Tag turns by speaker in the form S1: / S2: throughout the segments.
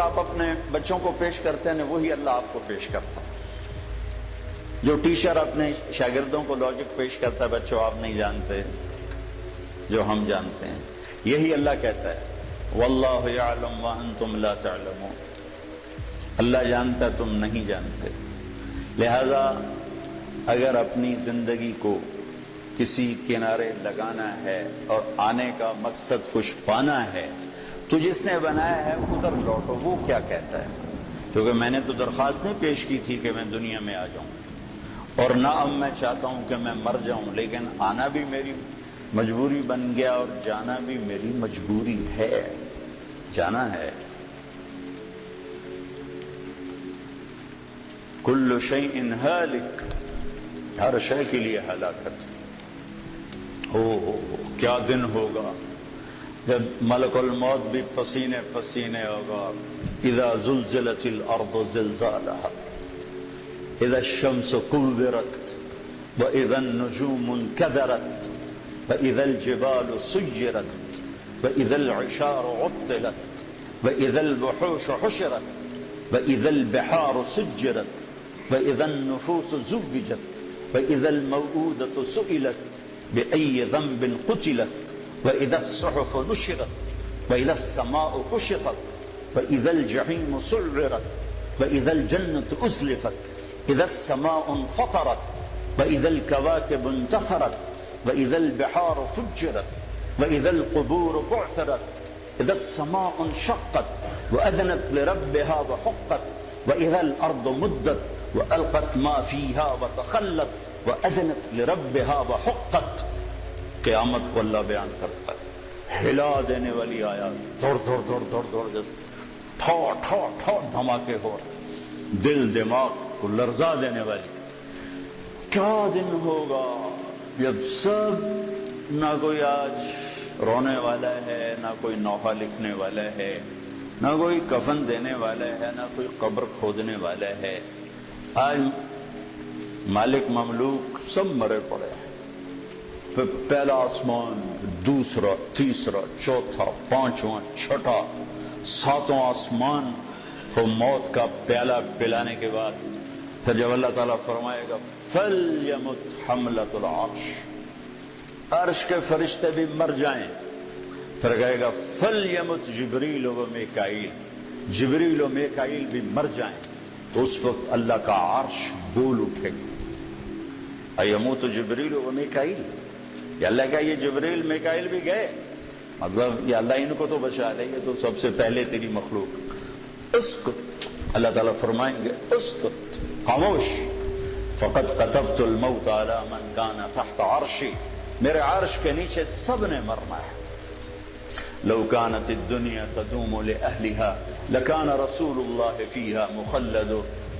S1: آپ اپنے بچوں کو پیش کرتے ہیں وہی اللہ آپ کو پیش کرتا ہے. جو ٹیچر اپنے شاگردوں کو لاجک پیش کرتا ہے بچوں آپ نہیں جانتے جو ہم جانتے ہیں. یہی اللہ کہتا ہے واللہ یعلم وانتم لا تعلمون. اللہ جانتا تم نہیں جانتے. لہذا اگر اپنی زندگی کو کسی کنارے لگانا ہے اور آنے کا مقصد کچھ پانا ہے تو جس نے بنایا ہے ادھر لوٹو. وہ کیا کہتا ہے؟ کیونکہ میں نے تو درخواست نہیں پیش کی تھی کہ میں دنیا میں آ جاؤں اور نہ اب میں چاہتا ہوں کہ میں مر جاؤں، لیکن آنا بھی میری مجبوری بن گیا اور جانا بھی میری مجبوری ہے. جانا ہے. کل شیء ہالک، ہر شے کے لیے ہلاکت. ہو کیا دن ہوگا جب ملک الموت بھی پسینے پسینے ہوگا. اذا زلزلت الارض زلزالها اذا الشمس كورت واذا النجوم انكدرت واذا الجبال سيرت واذا العشار عطلت واذا الوحوش حشرت واذا البحار سجرت واذا النفوس زوجت واذا الموءودة سئلت بأي ذنب قتلت واذا الصحف نشرت واذا السماء كشطت واذا الجحيم سعرت واذا الجنة أزلفت اذا السماء انفطرت واذا الكواكب انتثرت واذا البحار فجرت واذا القبور بعثرت اذا السماء انشقت واذنت لربها وحقت واذا الارض مدت والقت ما فيها وتخلت واذنت لربها وحقت. قیامت کو اللہ بیان کرتا ہے ہلا دینے والی آیات، دوڑ دوڑ دوڑ دوڑ دوڑ جیسے ٹھو ٹھو ٹھو دھماکے ہو رہے، دل دماغ کو لرزا دینے والی. کیا دن ہوگا جب سب نہ کوئی آج رونے والا ہے، نہ کوئی نوحہ لکھنے والا ہے، نہ کوئی کفن دینے والا ہے، نہ کوئی قبر کھودنے والا ہے. آج مالک مملوک سب مرے پڑے ہیں. پھر پہلا آسمان، دوسرا، تیسرا، چوتھا، پانچواں، چھٹا، ساتواں آسمان کو موت کا پیالہ پلانے کے بعد پھر جب اللہ تعالیٰ فرمائے گا فَلْيَمُتْ حَمْلَةُ الْعَرْشِ، عرش کے فرشتے بھی مر جائیں. پھر کہے گا فَلْيَمُتْ جبریل و میکائیل، جبریل و میکائیل بھی مر جائیں. تو اس وقت اللہ کا عرش بول اٹھے گا. ایموت جبریل و میکائیل، یا اللہ کا یہ جبریل میکائیل بھی گئے، مطلب یہ اللہ ان کو تو بچا لے، یہ تو سب سے پہلے تیری مخلوق. اسکت، اللہ تعالیٰ فرمائیں گے اسکت، خاموش. فقد كتبت الموت على من كان تحت عرشی، میرے عرش کے نیچے سب نے مرنا ہے. لو كانت الدنيا تدوم لأهلها لكان رسول الله فيها مخلد.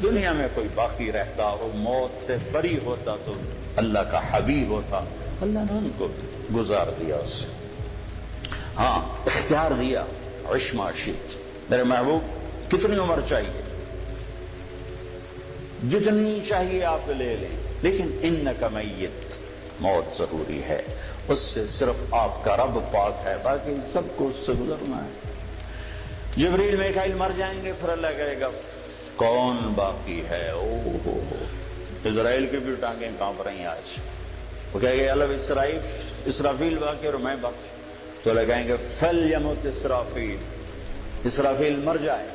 S1: دنیا میں کوئی باقی رہتا اور موت سے بری ہوتا تو اللہ کا حبیب ہوتا. اللہ نے ان کو گزار دیا اس سے. ہاں اختیار دیا، عش ما شئت. میرے محبوب کتنی عمر چاہیے؟ جتنی چاہیے آپ لے لیں، لیکن انک میت، موت ضروری ہے. اس سے صرف آپ کا رب پاک ہے، باقی سب کو اس سے گزرنا ہے. جبریل میکائیل مر جائیں گے، پھر اللہ کہے گا کون باقی ہے؟ او ہو اسرائیل کی بھی ٹانگیں کانپ رہی ہیں آج. وہ کہے گے اللہ اسرافیل باقی اور میں باقی. تو اللہ کہیں گے فَلْيَمُتْ اسرافیل، اسرافیل مر جائے.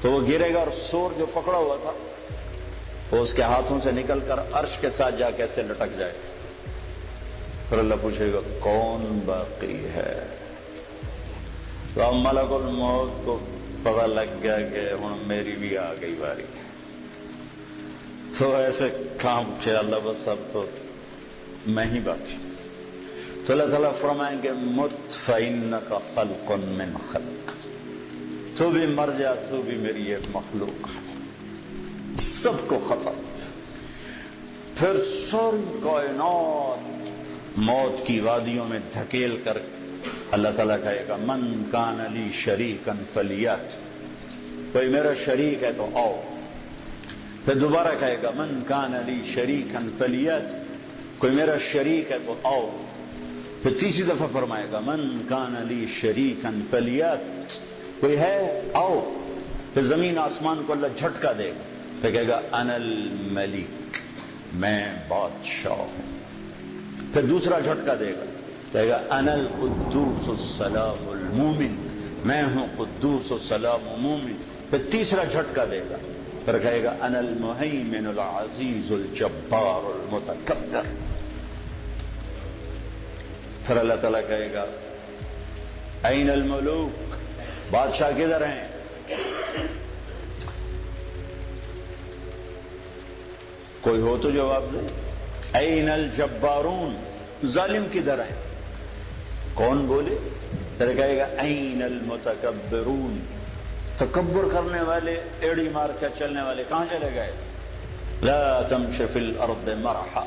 S1: تو وہ گرے گا اور سور جو پکڑا ہوا تھا وہ اس کے ہاتھوں سے نکل کر عرش کے ساتھ جا کیسے لٹک جائے. پھر اللہ پوچھے گا کون باقی ہے؟ تو اب ملک الموت کو پتہ لگ گیا کہ ہوں میری بھی آ گئی باری. تو ایسے کام کہ اللہ بس اب تو میں ہی باقی. تو اللہ تعالیٰ فرمائیں گے مت فإنک خلق من خلق، تو بھی مر جا، تو بھی میری ایک مخلوق ہے. سب کو ختم. پھر ساری کائنات موت کی وادیوں میں دھکیل کر اللہ تعالیٰ کہے گا من کان لی شریکن فلیات، کوئی میرا شریک ہے تو آؤ. پھر دوبارہ کہے گا من کان لی شریکن فلیات، کوئی میرا شریک ہے تو آؤ. پھر تیسری دفعہ فرمائے گا من کان لی شریکن فلیات. کوئی ہے آؤ. پھر زمین آسمان کو اللہ جھٹکا دے گا، پھر کہے گا انا الملک، میں بادشاہ ہوں. پھر دوسرا جھٹکا دے گا، کہے گا انا القدوس السلام المومن، میں ہوں قدوس السلام مومن. پھر تیسرا جھٹکا دے گا، پھر کہے گا انا المہیمن العزیز الجبار المتکبر. پھر اللہ تعالیٰ کہے گا این الملوک، بادشاہ کدھر ہیں؟ کوئی ہو تو جواب دے. این الجبارون، ظالم کدھر ہیں؟ کون بولے؟ پھر کہے گا این المتکبرون، تکبر کرنے والے، ایڑی مار کر چلنے والے کہاں چلے گئے؟ لا تمش فی الارض مرحا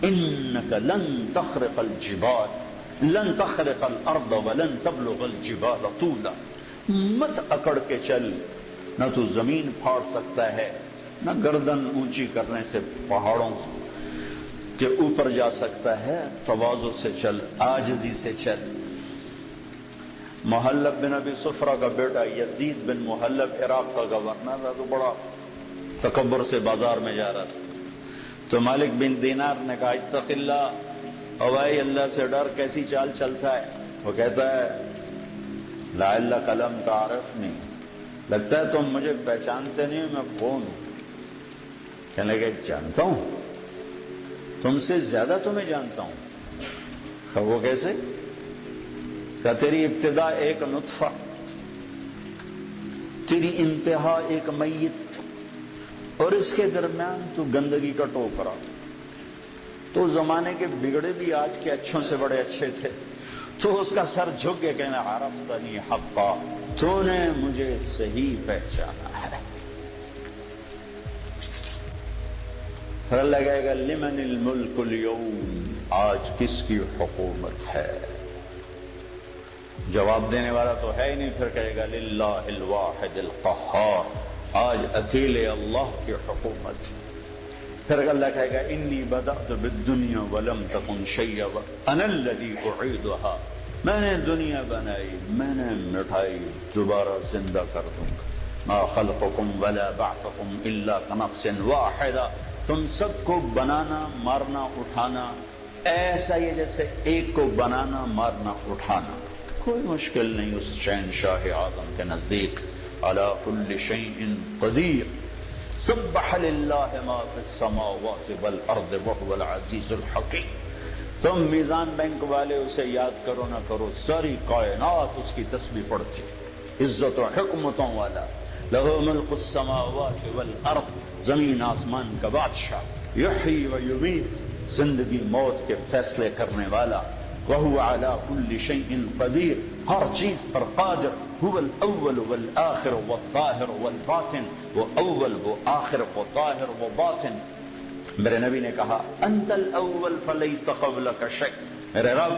S1: انک لن تخرق الجبال، لن تخرق الارض ولن تبلغ الجبال طولا. مت اکڑ کے چل، نہ تو زمین پھاڑ سکتا ہے، نہ گردن اونچی کرنے سے پہاڑوں کے اوپر جا سکتا ہے. تواضع سے چل، عاجزی سے چل. محلب بن ابی صفرہ کا بیٹا یزید بن محلب عراق کا گورنر تھا، تو بڑا تکبر سے بازار میں جا رہا تھا. تو مالک بن دینار نے کہا اتق اللہ، اوائے اللہ سے ڈر، کیسی چال چلتا ہے؟ وہ کہتا ہے لعلک لم تعرفنی، لگتا ہے تم مجھے پہچانتے نہیں، میں کون ہوں؟ کہنے لگے جانتا ہوں، تم سے زیادہ تمہیں جانتا ہوں. وہ کیسے؟ کہ تیری ابتدا ایک نطفہ، تیری انتہا ایک میت، اور اس کے درمیان تو گندگی کا ٹوکرا. تو زمانے کے بگڑے بھی آج کے اچھوں سے بڑے اچھے تھے. تو اس کا سر جھک کے کہنا عرفتنی حقا، تو نے مجھے صحیح پہچانا ہے. پھر لگے گا لمن الملک اليوم، آج کس کی حکومت ہے؟ جواب دینے والا تو ہے ہی نہیں. پھر کہے گا للہ الواحد القہار، آج اکیلے اللہ کی حکومت. پھر اللہ کہے گا انی بدأت بالدنیا ولم تکن شیئا انا الذی اعیدها، میں نے دنیا بنائی، میں نے مٹھائی، دوبارہ زندہ کر دوں گا. ما خلقکم ولا بعثکم الا کنفس واحدہ، تم سب کو بنانا، مارنا، اٹھانا ایسا ہی جیسے ایک کو بنانا، مارنا، اٹھانا. کوئی مشکل نہیں اس شہنشاہ اعظم کے نزدیک. علی کل شیء قدیر، سبح للہ ما فی السماوات والارض وهو العزیز الحکیم. تم میزان بینک والے اسے یاد کرو نہ کرو، ساری کائنات اس کی تسبیح پڑھتی. عزت و حکمتوں والا، لہو ملک السماوات والارض، زمین آسمان کا بادشاہ، یحیی و یمیت، زندگی موت کے فیصلے کرنے والا. وهو على كل شيء قدير، ہر چیز پر قادر. هو الاول والآخر والظاہر والباطن، وہ اول، وہ آخر، وہ ظاہر، وہ باطن. میرے نبی نے کہا انت الاول فليس قبلك شيء، میرے رب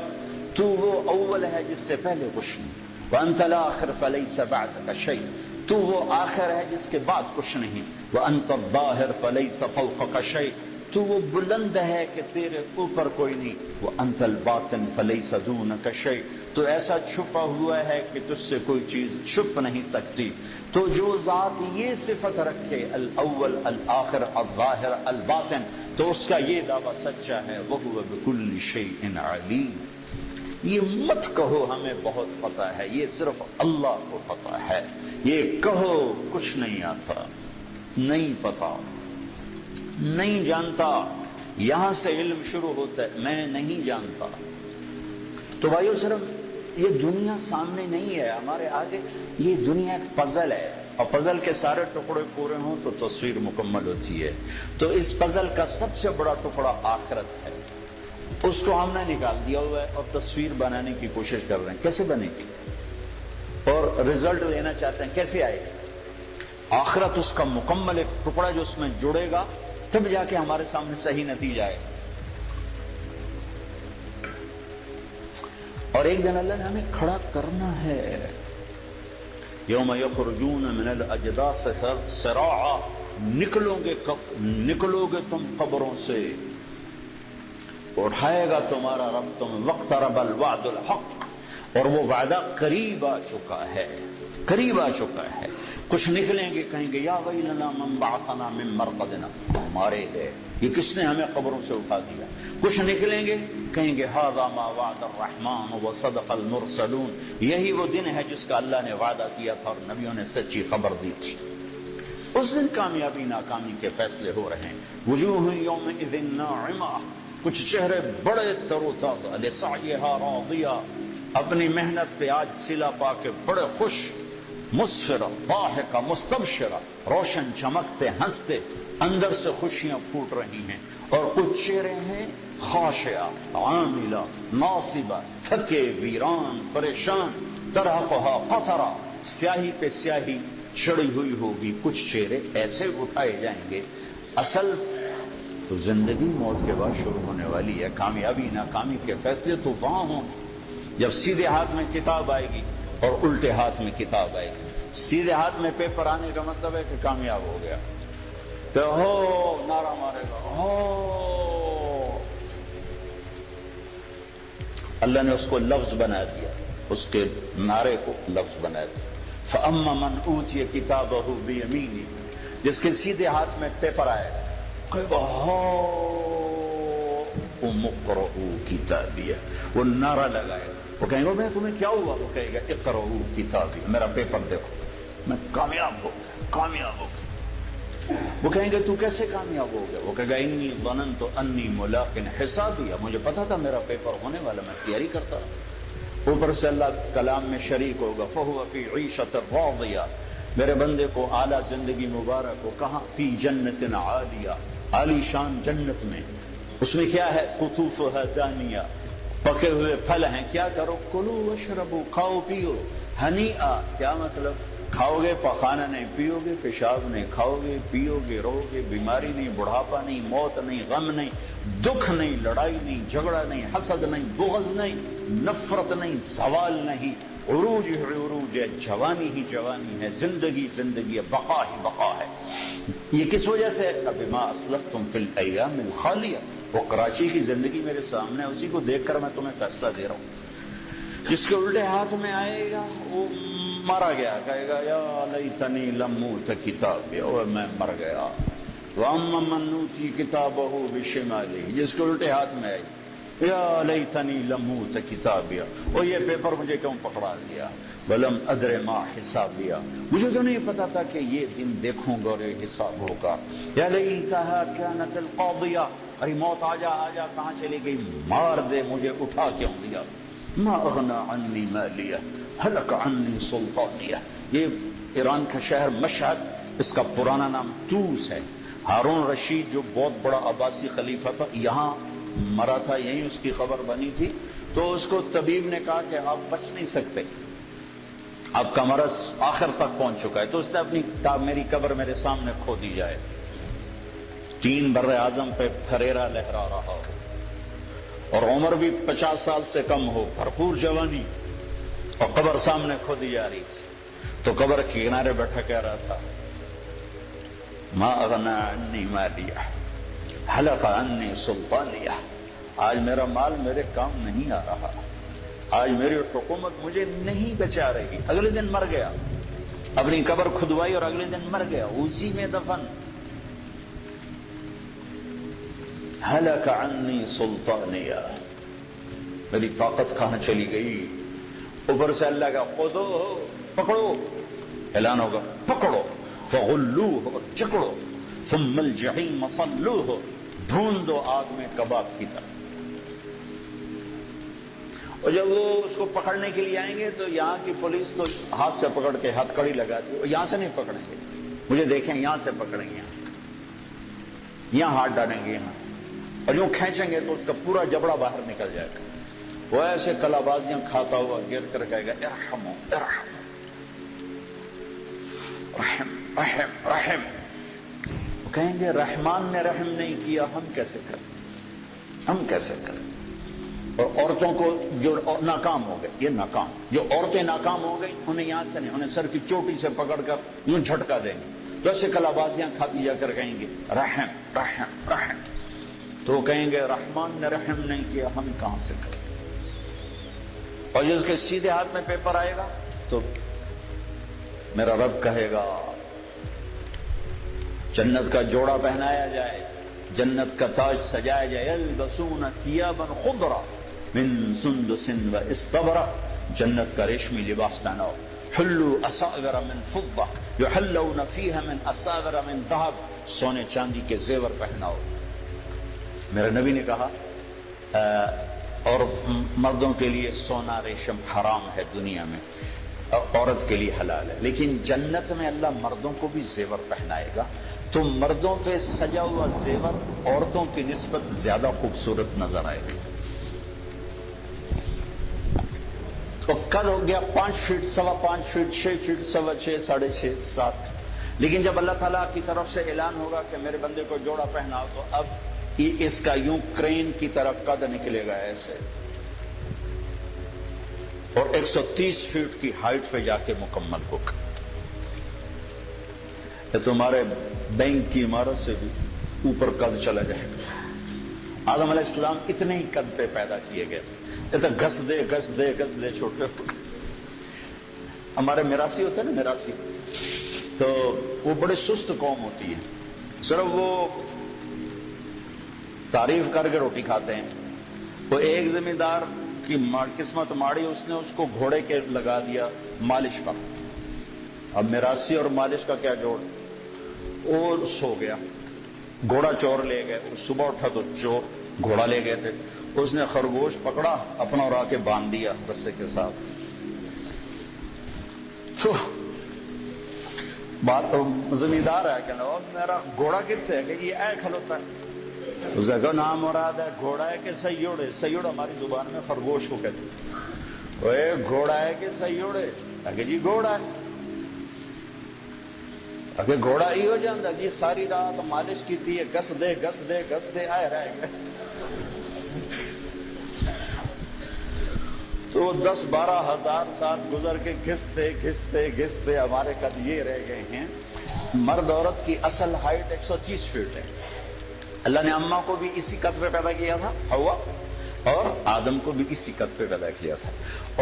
S1: تو وہ اول ہے جس سے پہلے کچھ نہیں. وانت الاخر فليس بعدك شيء، تو وہ آخر ہے جس کے بعد کچھ نہیں. وانت الظاہر فليس فوقك شيء، تو وہ بلند ہے کہ تیرے اوپر کوئی نہیں. وانت الباطن فلیس دونک شیء، تو ایسا چھپا ہوا ہے کہ تجھ سے کوئی چیز چھپ نہیں سکتی. تو جو ذات یہ صفت رکھے الاول الآخر الظاہر الباطن، تو اس کا یہ دعویٰ سچا ہے. وہو بکل شیء علیم. یہ مت کہو ہمیں بہت پتہ ہے، یہ صرف اللہ کو پتہ ہے. یہ کہو کچھ نہیں آتا، نہیں پتا، نہیں جانتا. یہاں سے علم شروع ہوتا ہے، میں نہیں جانتا. تو بھائیو صرف یہ دنیا سامنے نہیں ہے ہمارے آگے، یہ دنیا ایک پزل ہے، اور پزل کے سارے ٹکڑے پورے ہوں تو تصویر مکمل ہوتی ہے. تو اس پزل کا سب سے بڑا ٹکڑا آخرت ہے، اس کو ہم نے نکال دیا ہوا ہے اور تصویر بنانے کی کوشش کر رہے ہیں. کیسے بنے گی؟ اور رزلٹ لینا چاہتے ہیں، کیسے آئے گا؟ آخرت اس کا مکمل ایک ٹکڑا جو اس میں جڑے گا، تب جا کے ہمارے سامنے صحیح نتیجہ آئے. اور ایک دن اللہ نے ہمیں کھڑا کرنا ہے. یوم یخرجون من الاجداث سراعا، نکلو گے تم قبروں سے، اٹھائے گا تمہارا رب تم. واقترب الوعد الحق، اور وہ وعدہ قریب آ چکا ہے. قریب آ چکا ہے. کچھ نکلیں گے کہیں گے یا ویلنا من بعثنا من مرقدنا، مارے گئے، یہ کس نے ہمیں قبروں سے اٹھا دیا. کچھ نکلیں گے کہیں گے ھذا ما وعد الرحمن وصدق المرسلون، یہی وہ دن ہے جس کا اللہ نے وعدہ کیا تھا اور نبیوں نے سچی خبر دی تھی. اس دن کامیابی ناکامی کے فیصلے ہو رہے ہیں. وجوہ یومئذ ناعمہ، کچھ چہرے بڑے تر و تازہ، لسعیھا راضیہ، اپنی محنت پہ آج صلہ پا کے بڑے خوش، مسفرہ ضاحکہ مستبشرہ، روشن چمکتے ہنستے، اندر سے خوشیاں پھوٹ رہی ہیں. اور کچھ چہرے ہیں خاشعہ عاملہ ناصبہ، تھکے ویران پریشان، ترہقھا قطرہ، سیاہی پہ سیاہی چڑھی ہوئی ہوگی. کچھ چہرے ایسے اٹھائے جائیں گے. اصل تو زندگی موت کے بعد شروع ہونے والی ہے. کامیابی ناکامی کے فیصلے تو وہاں ہوں جب سیدھے ہاتھ میں کتاب آئے گی اور الٹے ہاتھ میں کتاب آئے گی. سیدھے ہاتھ میں پیپر آنے کا مطلب ہے کہ کامیاب ہو گیا، تو ہو نعرہ مارے گا، ہو. اللہ نے اس کو لفظ بنا دیا، اس کے نعرے کو لفظ بنا دیا. فَأَمَّا مَنْ أُوتِيَ كِتَابَهُ بِيَمِينِهِ، جس کے سیدھے ہاتھ میں پیپر آئے کہے گا هَاؤْمُ اقْرَءُوا كِتَابِيَهْ، وہ نعرہ لگائے. وہ کہیں گے میں تمہیں کیا ہوا؟ وہ کہے گا اقرؤوا کتابی، میرا پیپر دیکھو، میں کامیاب ہو کامیاب ہو. وہ کہیں گے تو کیسے کامیاب ہو گیا؟ وہ کہے گا انی ظننت انی ملاق حسابی، مجھے پتا تھا میرا پیپر ہونے والا، میں تیاری کرتا رہا. اوپر سے اللہ کلام میں شریک ہوگا. فہو فی عیشۃ راضیہ، میرے بندے کو اعلیٰ زندگی مبارک ہو. کہاں؟ فی جنت عالیہ، عالی شان جنت میں. اس میں کیا ہے؟ قطوفھا دانیہ، پکے ہوئے پھل ہیں. کیا کرو؟ کلو واشربو، کھاؤ پیو. ہنیئا، کیا مطلب؟ کھاؤ گے پخانا نہیں، پیو گے پیشاب نہیں، کھاؤ گے پیو گے رو گے، بیماری نہیں، بڑھاپا نہیں، موت نہیں، غم نہیں، دکھ نہیں، لڑائی نہیں، جھگڑا نہیں، حسد نہیں، بغض نہیں، نفرت نہیں، زوال نہیں. عروج ہے عروج ہے، جوانی ہی جوانی ہے، زندگی زندگی ہے، بقا ہی بقا ہے. یہ کس وجہ سے؟ بما اسلفتم فی الایام الخالیہ. وہ کراچی کی زندگی میرے سامنے ہے، اسی کو دیکھ کر میں تمہیں فیصلہ دے رہا ہوں. جس کے الٹے ہاتھ میں آئے گا وہ مارا گیا، کہے گا یا لیتنی لم اوت کتابی، اور میں مر گیا. واما من اوتی کتابہ بشمالہ، جس کے الٹے ہاتھ میں آئے یا لیتنی لم اوت کتابی، اور یہ پیپر مجھے کیوں پکڑا دیا. ولم ادر ما حسابیا، مجھے تو نہیں پتا تھا کہ یہ دن دیکھوں گا اور یہ حساب ہوگا. یا لیتہا کانت القاضیہ، ارے موت آجا آجا، کہاں چلی گئی؟ مار دے مجھے، اٹھا کیوں دیا. ما اغنا عنی مالیہ ہلک عنی سلطانیہ. یہ ایران کا شہر مشہد، اس کا پرانا نام توس ہے. ہارون رشید جو بہت بڑا عباسی خلیفہ تھا، یہاں مرا تھا، یہیں اس کی خبر بنی تھی. تو اس کو طبیب نے کہا کہ آپ بچ نہیں سکتے، آپ کا مرض آخر تک پہنچ چکا ہے. تو اس نے اپنی میری قبر میرے سامنے کھو دی جائے. 3 بر اعظم پہ پھریرا لہرا رہا ہو اور عمر بھی 50 سال سے کم ہو، بھرپور جوانی، اور قبر سامنے کھو دی جا رہی تھی. تو قبر کے کنارے بیٹھا کہہ رہا تھا ما اغنا عنی مالیہ ہلک عنی سلطانیہ، آج میرا مال میرے کام نہیں آ رہا، آج میری حکومت مجھے نہیں بچا رہی. اگلے دن مر گیا، اپنی قبر کھدوائی اور اگلے دن مر گیا، اسی میں دفن. ہلک عنی سلطانیہ، میری طاقت کہاں چلی گئی. اوپر سے اللہ کا خودو، پکڑو، اعلان ہوگا پکڑو، فغلوہ، چکڑو، ثم الجحیم صلوہ، ڈھونڈ دو آگ میں کباب کی طرح. اور جب وہ اس کو پکڑنے کے لیے آئیں گے تو یہاں کی پولیس تو ہاتھ سے پکڑ کے ہتھ کڑی لگاتی ہے. یہاں سے نہیں پکڑیں گے، مجھے دیکھیں، یہاں سے پکڑیں گے، یہاں ہاتھ ڈالیں گے، یہاں، اور یوں کھینچیں گے تو اس کا پورا جبڑا باہر نکل جائے گا. وہ ایسے کلابازیاں کھاتا ہوا گر کر کہے گا ارحمو ارحمو، رحم رحم رحم. وہ کہیں گے رحمان نے رحم نہیں کیا، ہم کیسے کریں، ہم کیسے کریں. اور عورتوں کو جو ناکام ہو گئے، یہ ناکام، جو عورتیں ناکام ہو گئی انہیں یہاں سے نہیں، انہیں سر کی چوٹی سے پکڑ کر یوں جھٹکا دیں گے. تو ایسے کلابازیاں کھاتی جا کر کہیں گے رحم رحم رحم. تو کہیں گے رحمان نے رحم نہیں کیا، ہم کہاں سے کریں. اور جس کے سیدھے ہاتھ میں پیپر آئے گا تو میرا رب کہے گا جنت کا جوڑا پہنایا جائے، جنت کا تاج سجایا جائے، یلبسون ثیابا خضرا من سندس و استبرق، جنت کا ریشمی لباس پہناؤ، حلوا اساور من فضہ یحلون فیہا من اساور من ذہب، سونے چاندی کے زیور پہناؤ۔ میرے نبی نے کہا اور مردوں کے لیے سونا ریشم حرام ہے دنیا میں، عورت کے لیے حلال ہے، لیکن جنت میں اللہ مردوں کو بھی زیور پہنائے گا، تو مردوں پہ سجا ہوا زیور عورتوں کی نسبت زیادہ خوبصورت نظر آئے گا۔ تو کل ہو گیا 5 فٹ، 5.25 فٹ، 6 فٹ، 6.25، 6.5، 7، لیکن جب اللہ تعالیٰ کی طرف سے اعلان ہوگا کہ میرے بندے کو جوڑا پہناؤ، تو اب اس کا یوں کرین کی طرح قد نکلے گا ایسے، اور 130 فٹ کی ہائٹ پہ جا کے مکمل ہوگا۔ یہ تمہارے بینک کی عمارت سے بھی اوپر قد چلا جائے گا۔ آدم علیہ السلام اتنے ہی قد پہ پیدا کیے گئے تھے، ایسا گھس دے چھوٹے ہوئے۔ ہمارے میراثی ہوتے ہیں نا، میراثی، تو وہ بڑے سست قوم ہوتی ہے، صرف وہ تعریف کر کے روٹی کھاتے ہیں۔ وہ ایک زمیندار کی قسمت ماڑی، اس نے اس کو گھوڑے کے لگا دیا مالش پر۔ اب میراثی اور مالش کا کیا جوڑ، اور سو گیا، گھوڑا چور لے گئے، صبح اٹھا تو چور گھوڑا لے گئے تھے، اس نے خرگوش پکڑا اپنا اور آ کے باندھ دیا رسے کے ساتھ۔ تو بات تو زمیندار ہے کہ میرا گھوڑا کتنے ہے کہ یہ اے کھلوتا ہے، اس کا نام مراد ہے گھوڑا ہے کہ سیوڑ ہے، سیوڑ ہماری زبان میں خرگوش کو کہتے ہیں۔ اے گھوڑا ہے کہ سیوڑ ہے، کہ جی گھوڑا ہے، کہ گھوڑا ہی ہو جاتا جی، ساری رات مالش کی تھی، گس دے آئے رہ گئے۔ تو 10-12 ہزار سال گزر کے گھستے ہمارے قد یہ رہ گئے ہیں۔ مرد عورت کی اصل ہائٹ 130 فٹ ہے۔ اللہ نے اماں کو بھی اسی قد پہ پیدا کیا تھا، حوا، اور آدم کو بھی اسی قد پہ پیدا کیا تھا۔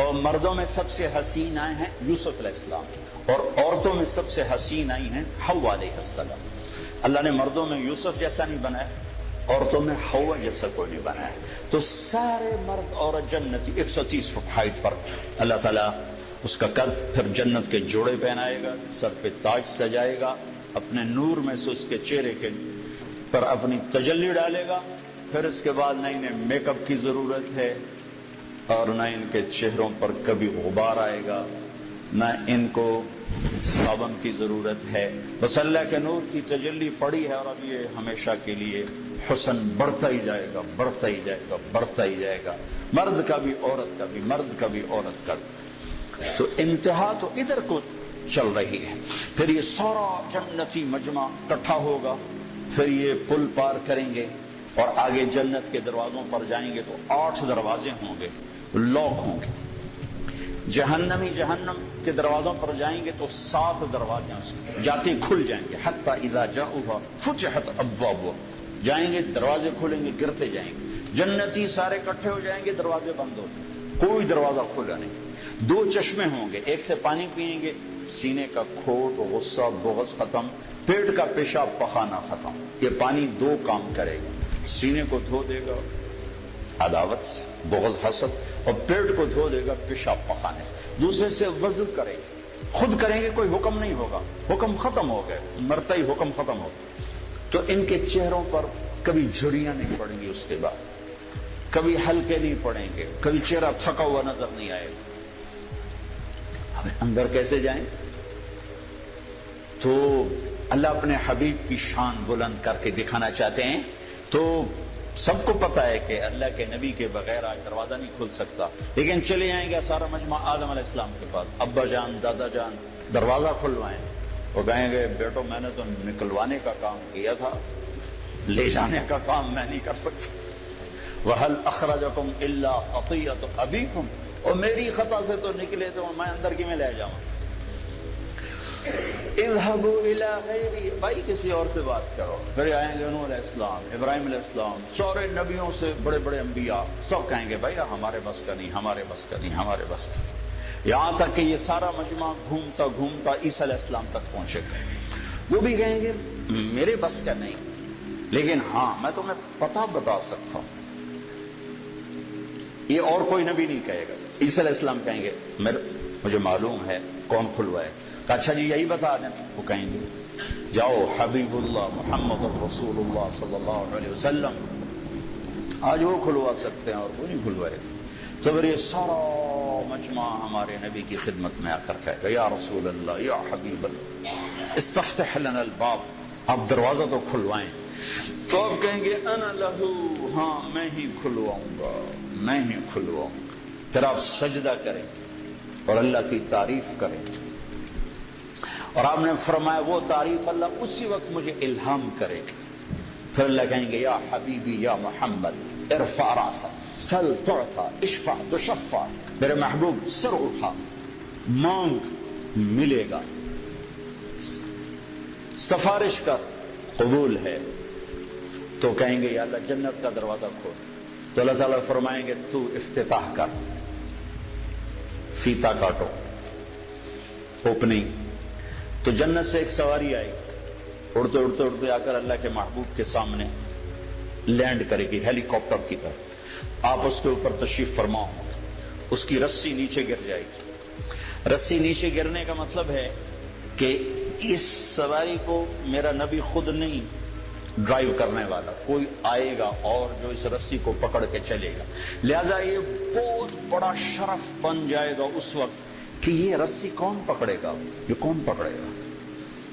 S1: اور مردوں میں سب سے حسین آئے ہیں یوسف علیہ السلام، اور عورتوں میں سب سے حسین آئی ہیں حوا علیہ السلام۔ اللہ نے مردوں میں یوسف جیسا نہیں بنایا، عورتوں میں حوا جیسا کوئی نہیں بنایا، تو سارے مرد عورت جنتی 130 فٹ ہائٹ پر اللہ تعالیٰ اس کا قد پھر جنت کے جوڑے پہنائے گا، سر پہ تاج سجائے گا، اپنے نور میں سے اس کے چہرے کے پر اپنی تجلی ڈالے گا، پھر اس کے بعد نہ انہیں میک اپ کی ضرورت ہے، اور نہ ان کے چہروں پر کبھی غبار آئے گا، نہ ان کو صابن کی ضرورت ہے، بس اللہ کے نور کی تجلی پڑی ہے، اور اب یہ ہمیشہ کے لیے حسن بڑھتا ہی جائے گا، بڑھتا ہی جائے گا، بڑھتا ہی جائے گا، مرد کا بھی عورت کا بھی، مرد کا بھی عورت کا بھی۔ تو انتہا تو ادھر کو چل رہی ہے، پھر یہ سارا جنتی مجمع اکٹھا ہوگا، پھر یہ پل پار کریں گے اور آگے جنت کے دروازوں پر جائیں گے تو 8 دروازے ہوں گے، لاک ہوں گے۔ جہنمی جہنم کے دروازوں پر جائیں گے تو 7 دروازے جاتے کھل جائیں گے، حتی اذا جاؤها فتحت ابوابها، جائیں گے دروازے کھلیں گے، گرتے جائیں گے، جنتی سارے اکٹھے ہو جائیں گے، دروازے بند ہو جائیں گے، کوئی دروازہ کھلا نہیں۔ 2 چشمے ہوں گے، ایک سے پانی پیئیں گے، سینے کا کھوٹ، غصہ، بغض ختم، پیٹ کا پیشاب پخانا ختم۔ یہ پانی 2 کام کرے گا، سینے کو دھو دے گا عداوت سے، بغض، حسد، اور پیٹ کو دھو دے گا پیشاب پخانے سے۔ دوسرے سے وضو کریں گے، خود کریں گے، کوئی حکم نہیں ہوگا، حکم ختم ہو گئے، مرتا ہی حکم ختم ہو گیا۔ تو ان کے چہروں پر کبھی جھریاں نہیں پڑیں گی، اس کے بعد کبھی ہلکے نہیں پڑیں گے، کبھی چہرہ تھکا ہوا نظر نہیں آئے گا۔ اب اندر کیسے جائیں؟ تو اللہ اپنے حبیب کی شان بلند کر کے دکھانا چاہتے ہیں، تو سب کو پتا ہے کہ اللہ کے نبی کے بغیر آج دروازہ نہیں کھل سکتا، لیکن چلے آئیں گے سارا مجمع آدم علیہ السلام کے پاس، ابا جان، دادا جان، دروازہ کھلوائیں، وہ کہیں گے بیٹو میں نے تو نکلوانے کا کام کیا تھا، لے جانے کا کام میں نہیں کر سکتا۔ وَهَلْ أَخْرَجَكُمْ إِلَّا خَطِيَّةُ أَبِيكُمْ، اور میری خطا سے تو نکلے تو میں اندر کی میں لے جاؤں۔ اذهبوا الى غیری، بھائی کسی اور سے بات کرو۔ پھر آئیں گے نوح علیہ السلام، ابراہیم علیہ السلام، سارے نبیوں سے بڑے بڑے انبیاء، سب کہیں گے بھائی ہمارے بس کا نہیں، ہمارے بس کا نہیں، ہمارے بس کا نہیں۔ یہاں تک کہ یہ سارا مجمع گھومتا گھومتا عیسیٰ علیہ السلام تک پہنچے گا. وہ بھی کہیں گے میرے بس کا نہیں، لیکن ہاں میں تمہیں پتہ بتا سکتا ہوں. یہ اور کوئی نبی نہیں کہے گا. عیسیٰ علیہ السلام کہیں گے مجھے معلوم ہے کون کھلوائے. اچھا جی یہی بتا دیں. وہ کہیں گے جاؤ حبیب اللہ محمد الرسول اللہ صلی اللہ علیہ وسلم، آج وہ کھلوا سکتے ہیں اور وہ نہیں کھلوائے. تو پھر یہ سارا مجمع ہمارے نبی کی خدمت میں آ کر کہے گا یا رسول اللہ یا حبیب اللہ استفتح لنا الباب، آپ دروازہ تو کھلوائیں. تو آپ کہیں گے انا لہو، ہاں میں ہی کھلواؤں گا، میں ہی کھلواؤں گا. پھر آپ سجدہ کریں اور اللہ کی تعریف کریں. اور آپ نے فرمایا وہ تعریف اللہ اسی وقت مجھے الہام کرے گا. پھر اللہ کہیں گے یا حبیبی یا محمد ارفع راسک سل تعطا اشفع تشفع، میرے محبوب سر اٹھا مانگ ملے گا، سفارش کر قبول ہے. تو کہیں گے یا اللہ جنت کا دروازہ کھول. تو اللہ تعالیٰ فرمائیں گے تو افتتاح کر، فیتا کاٹو، اوپننگ. تو جنت سے ایک سواری آئی، اڑتے اڑتے اڑتے آ کر اللہ کے محبوب کے سامنے لینڈ کرے گی ہیلی کاپٹر کی طرح. آپ اس کے اوپر تشریف فرما ہوں، اس کی رسی نیچے گر جائے گی. رسی نیچے گرنے کا مطلب ہے کہ اس سواری کو میرا نبی خود نہیں ڈرائیو کرنے والا، کوئی آئے گا اور جو اس رسی کو پکڑ کے چلے گا. لہذا یہ بہت بڑا شرف بن جائے گا اس وقت کہ یہ رسی کون پکڑے گا، یہ کون پکڑے گا.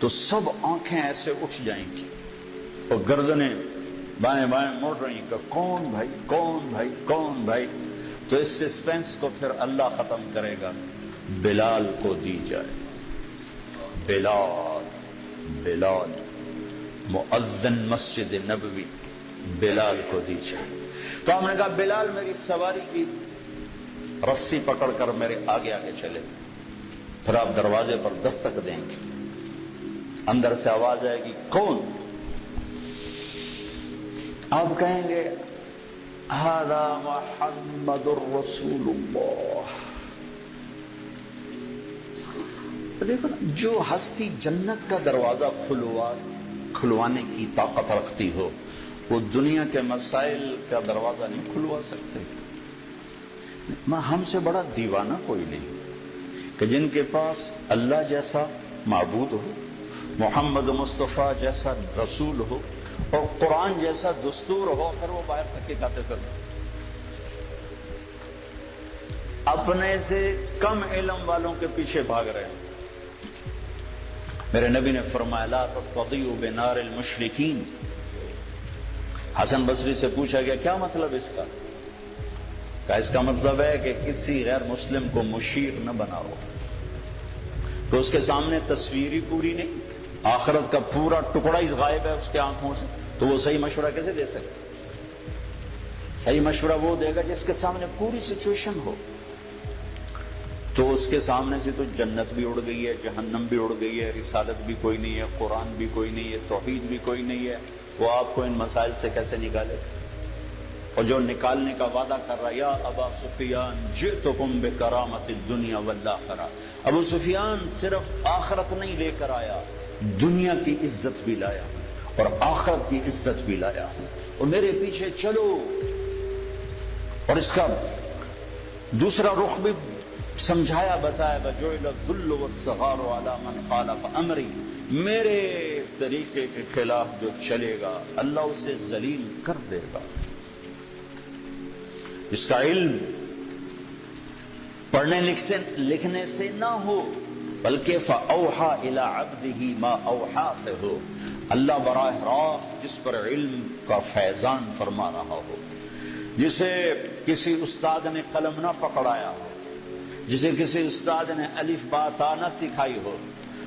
S1: تو سب آنکھیں ایسے اٹھ جائیں گی اور گردنیں بائیں بائیں مڑ رہی کہ کون بھائی کون بھائی کون بھائی. تو اس سسپینس کو پھر اللہ ختم کرے گا. بلال کو دی جائے، بلال بلال مؤذن مسجد نبوی، بلال کو دی جائے. تو ہم نے کہا بلال میری سواری کی رسی پکڑ کر میرے آگے آگے چلے. پھر آپ دروازے پر دستک دیں گے، اندر سے آواز آئے گی کون؟ آپ کہیں گے ھذا محمد الرسول اللہ. دیکھو نا، جو ہستی جنت کا دروازہ کھلوانے کی طاقت رکھتی ہو وہ دنیا کے مسائل کا دروازہ نہیں کھلوا سکتے. ہم سے بڑا دیوانہ کوئی نہیں کہ جن کے پاس اللہ جیسا معبود ہو، محمد مصطفیٰ جیسا رسول ہو اور قرآن جیسا دستور ہو، پھر وہ باہر تھکے کھاتے پھر اپنے سے کم علم والوں کے پیچھے بھاگ رہے ہیں. میرے نبی نے فرمایا لا تستضیئوا بنار المشرکین. حسن بصری سے پوچھا گیا کیا مطلب اس کا؟ کہا اس کا مطلب ہے کہ کسی غیر مسلم کو مشیر نہ بناؤ. تو اس کے سامنے تصویر ہی پوری نہیں، آخرت کا پورا ٹکڑا ہی غائب ہے اس کے آنکھوں سے. تو وہ صحیح مشورہ کیسے دے سکتے؟ صحیح مشورہ وہ دے گا جس کے سامنے پوری سچویشن ہو. تو اس کے سامنے سے تو جنت بھی اڑ گئی ہے، جہنم بھی اڑ گئی ہے، رسالت بھی کوئی نہیں ہے، قرآن بھی کوئی نہیں ہے، توحید بھی کوئی نہیں ہے. وہ آپ کو ان مسائل سے کیسے نکالے؟ اور جو نکالنے کا وعدہ کر رہا یا ابا سفیان جئتکم بکرامت الدنیا والآخرہ. ابو سفیان صرف آخرت نہیں لے کر آیا، دنیا کی عزت بھی لایا اور آخرت کی عزت بھی لایا. اور میرے پیچھے چلو. اور اس کا دوسرا رخ بھی سمجھایا بتایا وجعل الذل والصغار علی من خالف امری. میرے طریقے کے خلاف جو چلے گا اللہ اسے ذلیل کر دے گا. اس کا علم پڑھنے لکھنے سے نہ ہو بلکہ فَأَوْحَى إِلَىٰ عَبْدِهِ مَا أَوْحَى سے ہو. اللہ براہ راست جس پر علم کا فیضان فرما رہا ہو، جسے کسی استاد نے قلم نہ پکڑایا ہو، جسے کسی استاد نے الف با تا نہ سکھائی ہو،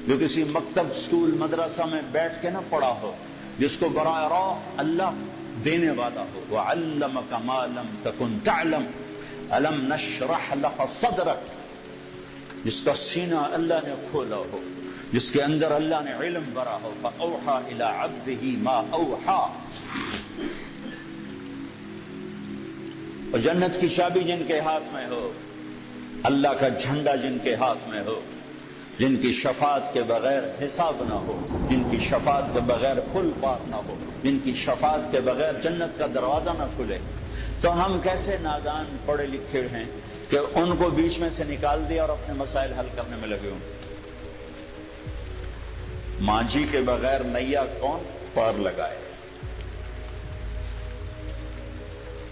S1: جو کسی مکتب اسکول مدرسہ میں بیٹھ کے نہ پڑھا ہو، جس کو براہ راست اللہ دینے والا ہو. وَعَلَّمَكَ مَا لَمْ تَكُنْ تَعْلَمْ أَلَمْ نَشْرَحْ لَكَ صَدْرَكَ. جس کا سینہ اللہ نے کھولا ہو، جس کے اندر اللہ نے علم بھرا ہو. فَأَوْحَى إِلَىٰ عَبْدِهِ مَا أَوْحَى. اور جنت کی چابی جن کے ہاتھ میں ہو اللہ کا جھنڈا جن کے ہاتھ میں ہو، جن کی شفاعت کے بغیر حساب نہ ہو، جن کی شفاعت کے بغیر پل پار نہ ہو، جن کی شفاعت کے بغیر جنت کا دروازہ نہ کھلے، تو ہم کیسے نادان پڑھے لکھے ہیں کہ ان کو بیچ میں سے نکال دیا اور اپنے مسائل حل کرنے میں لگے ہوں۔ مانجھی کے بغیر نیا کون پار لگائے؟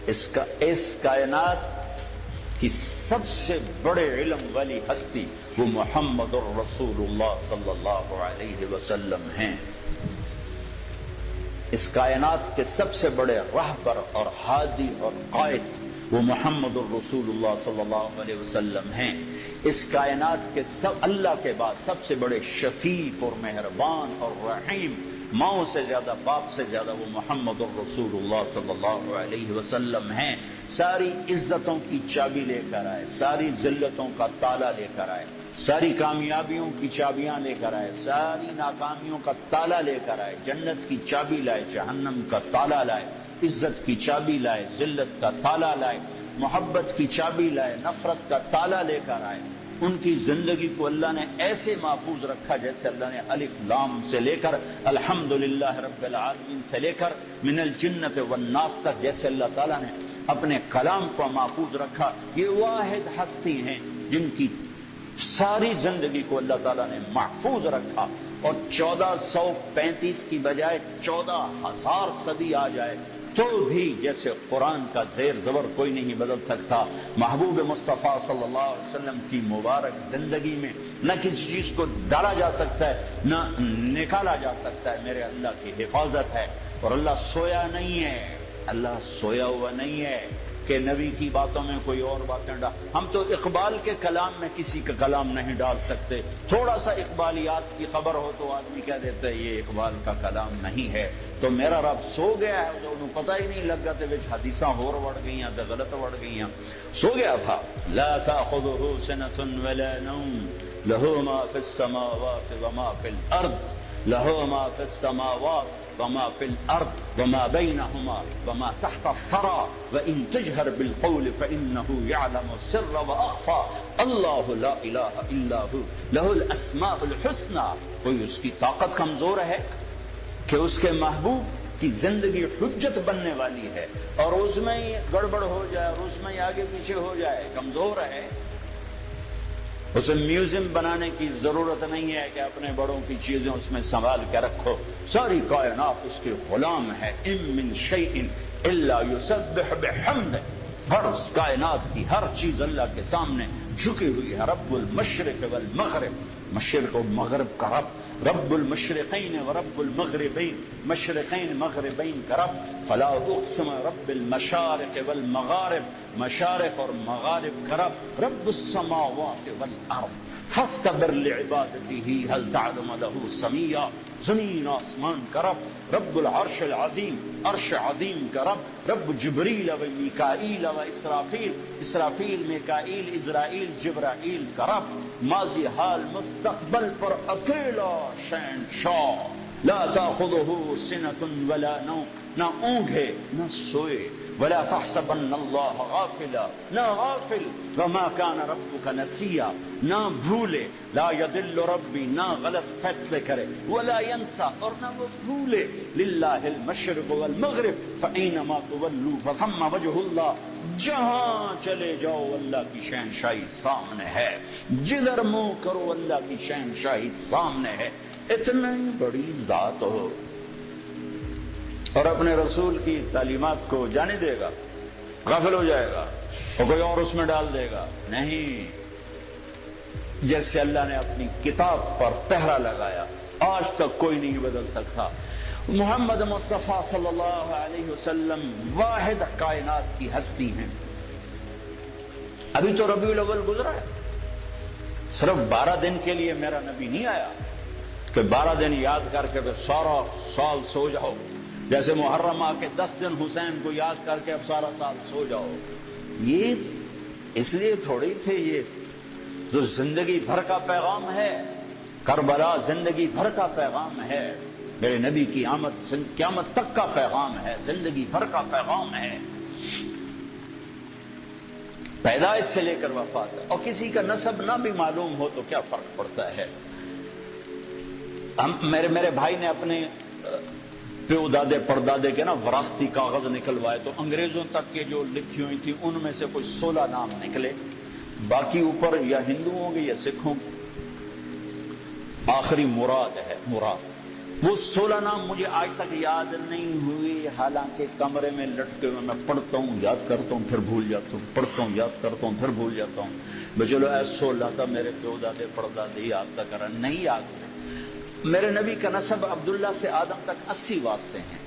S1: اس کائنات کی سب سے بڑے علم والی ہستی وہ محمد الرسول اللہ صلی اللہ علیہ وسلم ہیں۔ اس کائنات کے سب سے بڑے رہبر اور ہادی اور قائد وہ محمد الرسول اللہ صلی اللہ علیہ وسلم ہیں۔ اس کائنات کے اللہ کے بعد سب سے بڑے شفیق اور مہربان اور رحیم، ماؤں سے زیادہ باپ سے زیادہ وہ محمد الرسول اللہ صلی اللہ علیہ وسلم ہیں۔ ساری عزتوں کی چابی لے کر آئے، ساری ذلتوں کا تالا لے کر آئے، ساری کامیابیوں کی چابیاں لے کر آئے، ساری ناکامیوں کا تالا لے کر آئے، جنت کی چابی لائے، جہنم کا تالا لائے، عزت کی چابی لائے، ذلت کا تالا لائے، محبت کی چابی لائے، نفرت کا تالا لے کر آئے۔ ان کی زندگی کو اللہ نے ایسے محفوظ رکھا جیسے اللہ نے الف لام سے لے کر الحمدللہ رب العالمین سے لے کر من الجنۃ والناس تک جیسے اللہ تعالیٰ نے اپنے کلام کو محفوظ رکھا۔ یہ واحد ہستی ہیں جن کی ساری زندگی کو اللہ تعالیٰ نے محفوظ رکھا، اور 1435 کی بجائے 14,000 صدی آ جائے تو بھی جیسے قرآن کا زیر زبر کوئی نہیں بدل سکتا۔ محبوب مصطفیٰ صلی اللہ علیہ وسلم کی مبارک زندگی میں نہ کسی چیز کو ڈالا جا سکتا ہے نہ نکالا جا سکتا ہے، میرے اللہ کی حفاظت ہے۔ اور اللہ سویا نہیں ہے، اللہ سویا ہوا نہیں ہے کہ نبی کی باتوں میں کوئی اور باتیں ڈال۔ ہم تو اقبال کے کلام میں کسی کا کلام نہیں ڈال سکتے، تھوڑا سا اقبالیات کی خبر ہو تو آدمی کہہ دیتا ہے یہ اقبال کا کلام نہیں ہے۔ تو میرا رب سو گیا ہے، تو انہوں پتہ ہی نہیں لگ گیا تھے وچ حدیثاں ہور وڑ گئیاں تے غلط وڑ گئیاں، سو گیا تھا۔ لا تأخذه سنة ولا نوم له ما في السماوات وما في الأرض له ما في السماوات وما في الأرض وما بينهما وما تحت الثرى وإن تجهر بالقول فإنه يعلم السر وأخفى الله لا إله إلا هو له الأسماء الحسنى۔ کوئی اس کی طاقت کمزور ہے کہ اس کے محبوب کی زندگی حجت بننے والی ہے اور اس میں ہی گڑبڑ ہو جائے اور اس میں ہی آگے پیچھے ہو جائے؟ کمزور ہے۔ اسے میوزیم بنانے کی ضرورت نہیں ہے کہ اپنے بڑوں کی چیزیں اس میں سنبھال کے رکھو، ساری کائنات اس کے غلام ہے۔ ان من شیء الا یسبح بحمدہ، ہر کائنات کی ہر چیز اللہ کے سامنے جھکی ہوئی ہے۔ رب المشرق والمغرب، مشرق و مغرب کا رب، رب المشرقین و رب المغربین، مشرقین مغربین کا رب۔ فلا اقسم رب المشارق والمغارب، مشارق اور مغارب کا رب۔ رب السماوات والارض فاستبر لعبادته هل تعلم له سميا، زمین آسمان کا رب۔ رب العرش العظیم، عرش عظیم کا رب۔ رب جبریل و میکائیل و اسرافیل، اسرافیل میکائیل اسرائیل جبرائیل کا رب۔ ماضی حال مستقبل پر اکیلا شہنشاہ، لا تأخذه سنة ولا نوم، نہ اونگھے نہ سوئے، ولا تحسبن اللہ غافلا، نہ غافل، وما كان ربك نسیا، نہ بھولے، لا يضل ربی، نہ غلط فیصلے کرے، ولا ينسى، اور نہ وہ بھولے، للہ المشرق والمغرب فأينما تولوا فثم وجه اللہ، جہاں چلے جاؤ اللہ کی شہنشاہی سامنے ہے، جدھر منہ کرو اللہ کی شہنشاہی سامنے ہے۔ اتنی بڑی ذات ہو اور اپنے رسول کی تعلیمات کو جانے دے گا، غافل ہو جائے گا اور کوئی اور اس میں ڈال دے گا؟ نہیں، جیسے اللہ نے اپنی کتاب پر پہرا لگایا آج تک کوئی نہیں بدل سکتا۔ محمد مصطفیٰ صلی اللہ علیہ وسلم واحد کائنات کی ہستی ہیں۔ ابھی تو ربیع الاول گزرا ہے، صرف 12 دن کے لیے میرا نبی نہیں آیا کہ 12 دن یاد کر کے پھر سارا سال سو جاؤ، جیسے محرم آ کے 10 دن حسین کو یاد کر کے اب سارا سال سو جاؤ۔ یہ اس لیے تھوڑی تھے، یہ جو زندگی بھر کا پیغام ہے، کربلا زندگی بھر کا پیغام ہے، میرے نبی کی آمد قیامت تک کا پیغام ہے، زندگی بھر کا پیغام ہے۔ پیدائش سے لے کر وفات تک، اور کسی کا نسب نہ بھی معلوم ہو تو کیا فرق پڑتا ہے؟ میرے بھائی نے اپنے پیو دادے پردادے کے نا وراثتی کاغذ نکلوائے تو انگریزوں تک کے جو لکھی ہوئی تھی ان میں سے کوئی 16 نام نکلے، باقی اوپر یا ہندو ہوں گے یا سکھ ہوں گے، آخری مراد ہے مراد۔ وہ 16 نام مجھے آج تک یاد نہیں ہوئی، حالانکہ کمرے میں لٹکے ہوئے میں پڑھتا ہوں، یاد کرتا ہوں، پھر بھول جاتا ہوں، پڑھتا ہوں، یاد کرتا ہوں، پھر بھول جاتا ہوں۔ بھائی چلو اے 16 تھا میرے پیو دادے پردادے یاد تک کرا نہیں یاد ہوئے۔ میرے نبی کا نسب عبداللہ سے آدم تک 80 واسطے ہیں،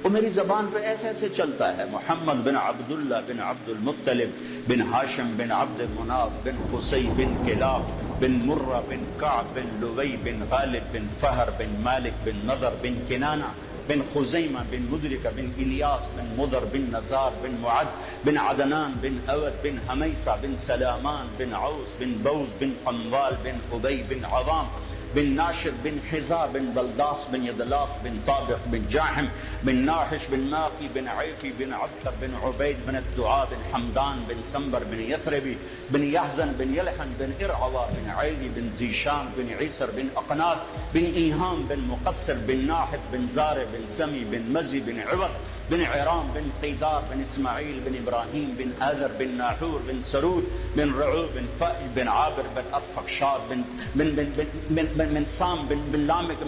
S1: وہ میری زبان پہ ایسے ایسے چلتا ہے، محمد بن عبداللہ بن عبد المطلب بن ہاشم بن عبد مناف بن قصی بن کلاب بن مرہ بن کعب بن لوی بن غالب بن فہر بن مالک بن نضر بن کنانہ بن خزیمہ بن مدرکہ بن الیاس بن مضر بن نزار بن معد بن عدنان بن اود بن حمیسہ بن سلامان بن عوس بن بوز بن قنوال بن ابی بن عوام بن ناشر بن حزا بن بلداس بن یدلاف بن طابق بن جاحم بن ناحش بن ناقی بن عیفی بن عبتر بن عبید بن الدعاء بن حمدان بن سنبر بن یثربی بن یحزن بن یلحن بن ارعوا بن عیلی بن زیشان بن عیسر بن اقنات بن ایہام بن مقصر بن ناحد بن زار بن سمی بن مزی بن عوض بن عرام بن قیدار بن اسماعیل بن ابراہیم بن آذر بن ناحور بن سرود بن رعو بن فائل بن عابر بن افخشاد بن سام بن لامک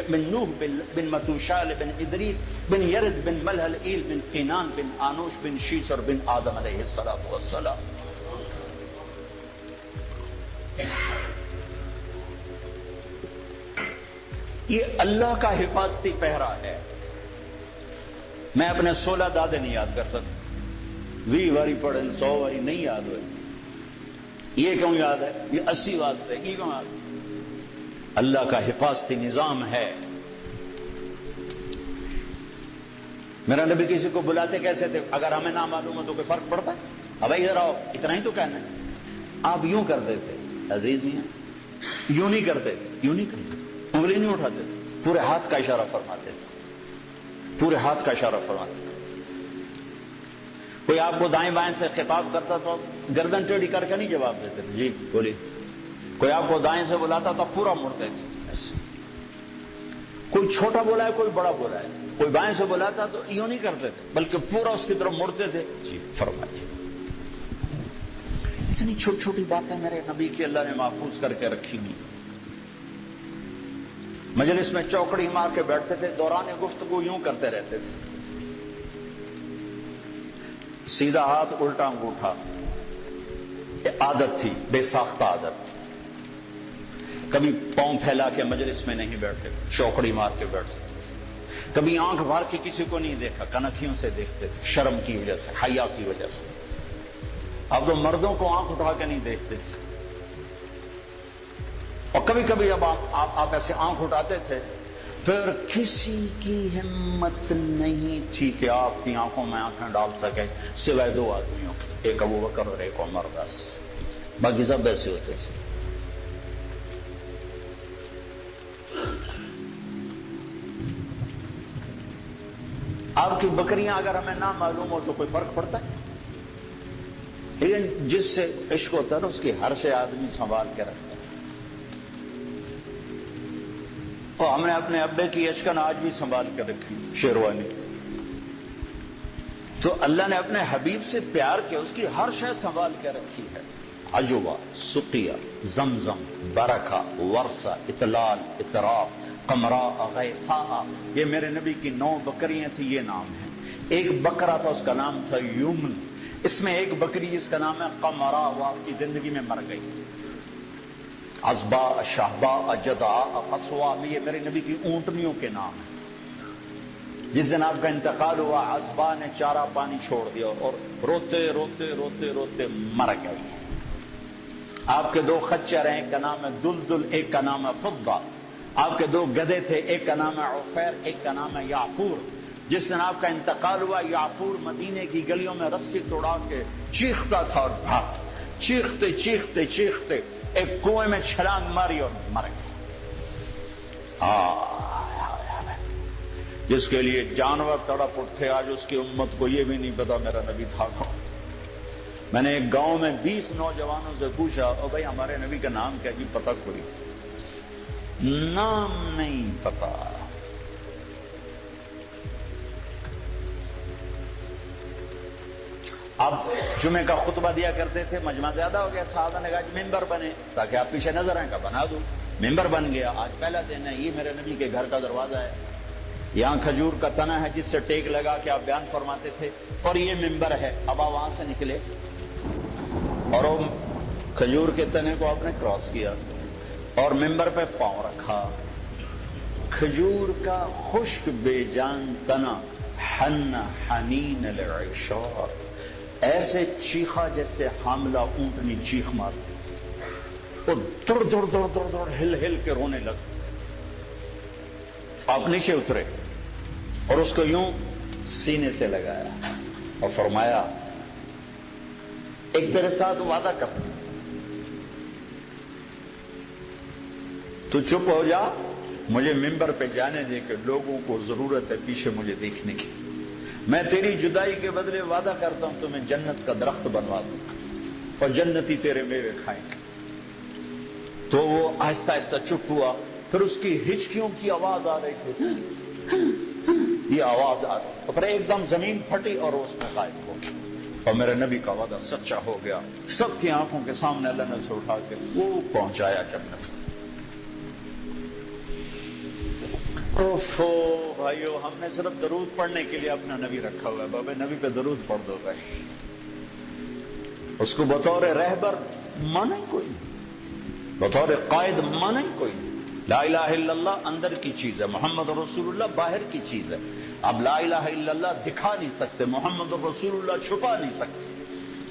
S1: بن نوح بن متوشال بن ادریس بن یرد بن ملحل ایل بن قینان بن آنوش بن شیسر بن آدم علیہ السلام۔ یہ اللہ کا حفاظتی پہرا ہے۔ میں اپنے 16 دادے نہیں یاد کر سکتا، 20 واری پڑھے 100 واری نہیں یاد ہوئے، یہ کیوں یاد ہے؟ یہ 80 واسطے یہ کیوں یاد ہے؟ اللہ کا حفاظتی نظام ہے۔ میرا نبی کسی کو بلاتے کیسے تھے؟ اگر ہمیں نہ معلوم ہو تو کوئی فرق پڑتا ہے؟ اب ادھر آؤ، اتنا ہی تو کہنا ہے۔ آپ یوں کرتے تھے عزیز میاں، یوں نہیں کرتے، یوں نہیں کرتے، انگلی نہیں اٹھاتے تھے، پورے ہاتھ کا اشارہ فرماتے تھے، پورے ہاتھ کا اشارہ فرماتے تھے۔ کوئی آپ کو دائیں بائیں سے خطاب کرتا تو گردن ٹیڑھی کر کے نہیں جواب دیتے تھے، جی بولیے۔ کوئی آپ کو دائیں سے بلاتا تو پورا مڑتے تھے ایسے۔ کوئی چھوٹا بولا ہے، کوئی بڑا بولا ہے، کوئی بائیں سے بلاتا تو یوں نہیں کرتے تھے بلکہ پورا اس کی طرف مڑتے تھے، جی فرمائیے۔ اتنی چھوٹی چھوٹی باتیں میرے نبی کی اللہ نے محفوظ کر کے رکھی نہیں۔ مجلس میں چوکڑی مار کے بیٹھتے تھے، دوران گفتگو یوں کرتے رہتے تھے، سیدھا ہاتھ الٹا انگوٹھا، عادت تھی، بے ساختہ عادت۔ کبھی پاؤں پھیلا کے مجلس میں نہیں بیٹھتے تھے، چوکڑی مار کے بیٹھتے تھے۔ کبھی آنکھ بھار کے کسی کو نہیں دیکھا، کنکھیوں سے دیکھتے تھے، شرم کی وجہ سے، حیا کی وجہ سے۔ اب تو مردوں کو آنکھ اٹھا کے نہیں دیکھتے تھے، اور کبھی کبھی جب آپ ایسے آنکھ اٹھاتے تھے پھر کسی کی ہمت نہیں تھی کہ آپ کی آنکھوں میں آنکھیں ڈال سکے سوائے 2 آدمیوں، ایک ابو بکر اور ایک عمر، بس باقی سب ایسے ہوتے تھے۔ آپ کی بکریاں اگر ہمیں نہ معلوم ہو تو کوئی فرق پڑتا ہے؟ لیکن جس سے عشق ہوتا ہے نا اس کی ہر شے آدمی سنبھال کے رکھتا ہے۔ اور ہم نے اپنے ابے کی اشکن آج بھی سنبھال کے رکھی، شیروانی۔ تو اللہ نے اپنے حبیب سے پیار کیا، اس کی ہر شے سنبھال کے رکھی ہے۔ عجوبہ، سقیہ، زمزم، برکہ، ورثہ، اطلال، اطراف، قمراء، غیثاء، یہ میرے نبی کی 9 بکریاں تھیں، یہ نام ہیں۔ ایک بکرا تھا، اس کا نام تھا یمن۔ اس میں ایک بکری جس کا نام ہے قمراء، وہ آپ کی زندگی میں مر گئی۔ عزبا، شہبا، جدا، قصوا، یہ میرے نبی کی اونٹنیوں کے نام ہیں۔ جس دن آپ کا انتقال ہوا، عزبا نے چارہ پانی چھوڑ دیا اور روتے روتے روتے روتے مر گئی۔ آپ کے 2 خچر ہیں، ایک کا نام ہے دلدل، ایک کا نام ہے فضہ۔ آپ کے 2 گدھے تھے، ایک کا نام ہے عفیر، ایک کا نام ہے یعفور۔ جس دن آپ کا انتقال ہوا، یعفور مدینے کی گلیوں میں رسی توڑا کے چیختا تھا اور بھاگ، چیختے چیختے چیختے ایک کنویں میں چھلانگ ماری اور مر گیا۔ جس کے لیے جانور تڑپ اٹھے، آج اس کی امت کو یہ بھی نہیں پتا میرا نبی تھا کون۔ میں نے ایک گاؤں میں 20 نوجوانوں سے پوچھا، او بھائی ہمارے نبی کا نام کیا؟ جی پتہ کوئی نام نہیں پتا۔ اب جمعے کا خطبہ دیا کرتے تھے، مجمع زیادہ ہو گیا، صحابہ نے کہا جی ممبر بنے تاکہ آپ پیچھے نظر آئیں، کا بنا دوں۔ ممبر بن گیا۔ آج پہلا دن ہے، یہ میرے نبی کے گھر کا دروازہ ہے، یہاں کھجور کا تنا ہے جس سے ٹیک لگا کے آپ بیان فرماتے تھے، اور یہ ممبر ہے۔ اب آپ وہاں سے نکلے اور وہ کھجور کے تنے کو آپ نے کراس کیا اور ممبر پہ پاؤں رکھا۔ کھجور کا خشک بے جان تنا حن حنین العشار، ایسے چیخا جیسے حاملہ اونٹنی چیخ مارتی، وہ دڑ دڑ دڑ دڑ دڑ ہل ہل کے رونے لگا۔ آپ نیچے اترے اور اس کو یوں سینے سے لگایا اور فرمایا ایک تیرے ساتھ وعدہ کر، تو چپ ہو جا، مجھے ممبر پہ جانے دے کہ لوگوں کو ضرورت ہے پیچھے مجھے دیکھنے کی، میں تیری جدائی کے بدلے وعدہ کرتا ہوں تمہیں جنت کا درخت بنوا دوں اور جنتی تیرے میوے کھائیں گے۔ تو وہ آہستہ آہستہ چپ ہوا، پھر اس کی ہچکیوں کی آواز آ رہی تھی، یہ آواز آ رہی، تو پھر ایک دم زمین پھٹی اور اس میں غائب ہو گئی، اور میرے نبی کا وعدہ سچا ہو گیا۔ سب کی آنکھوں کے سامنے اللہ نے اسے اٹھا کے وہ پہنچایا جنت۔ اوفو بھائیو، ہم نے صرف درود پڑھنے کے لیے اپنا نبی رکھا ہوا ہے، بابا نبی پہ درود پڑھ دو بھائی، اس کو بطور رہبر مانے کوئی، بطور قائد مانے کوئی۔ لا الہ الا اللہ اندر کی چیز ہے، محمد رسول اللہ باہر کی چیز ہے۔ اب لا الہ الا اللہ دکھا نہیں سکتے، محمد رسول اللہ چھپا نہیں سکتے۔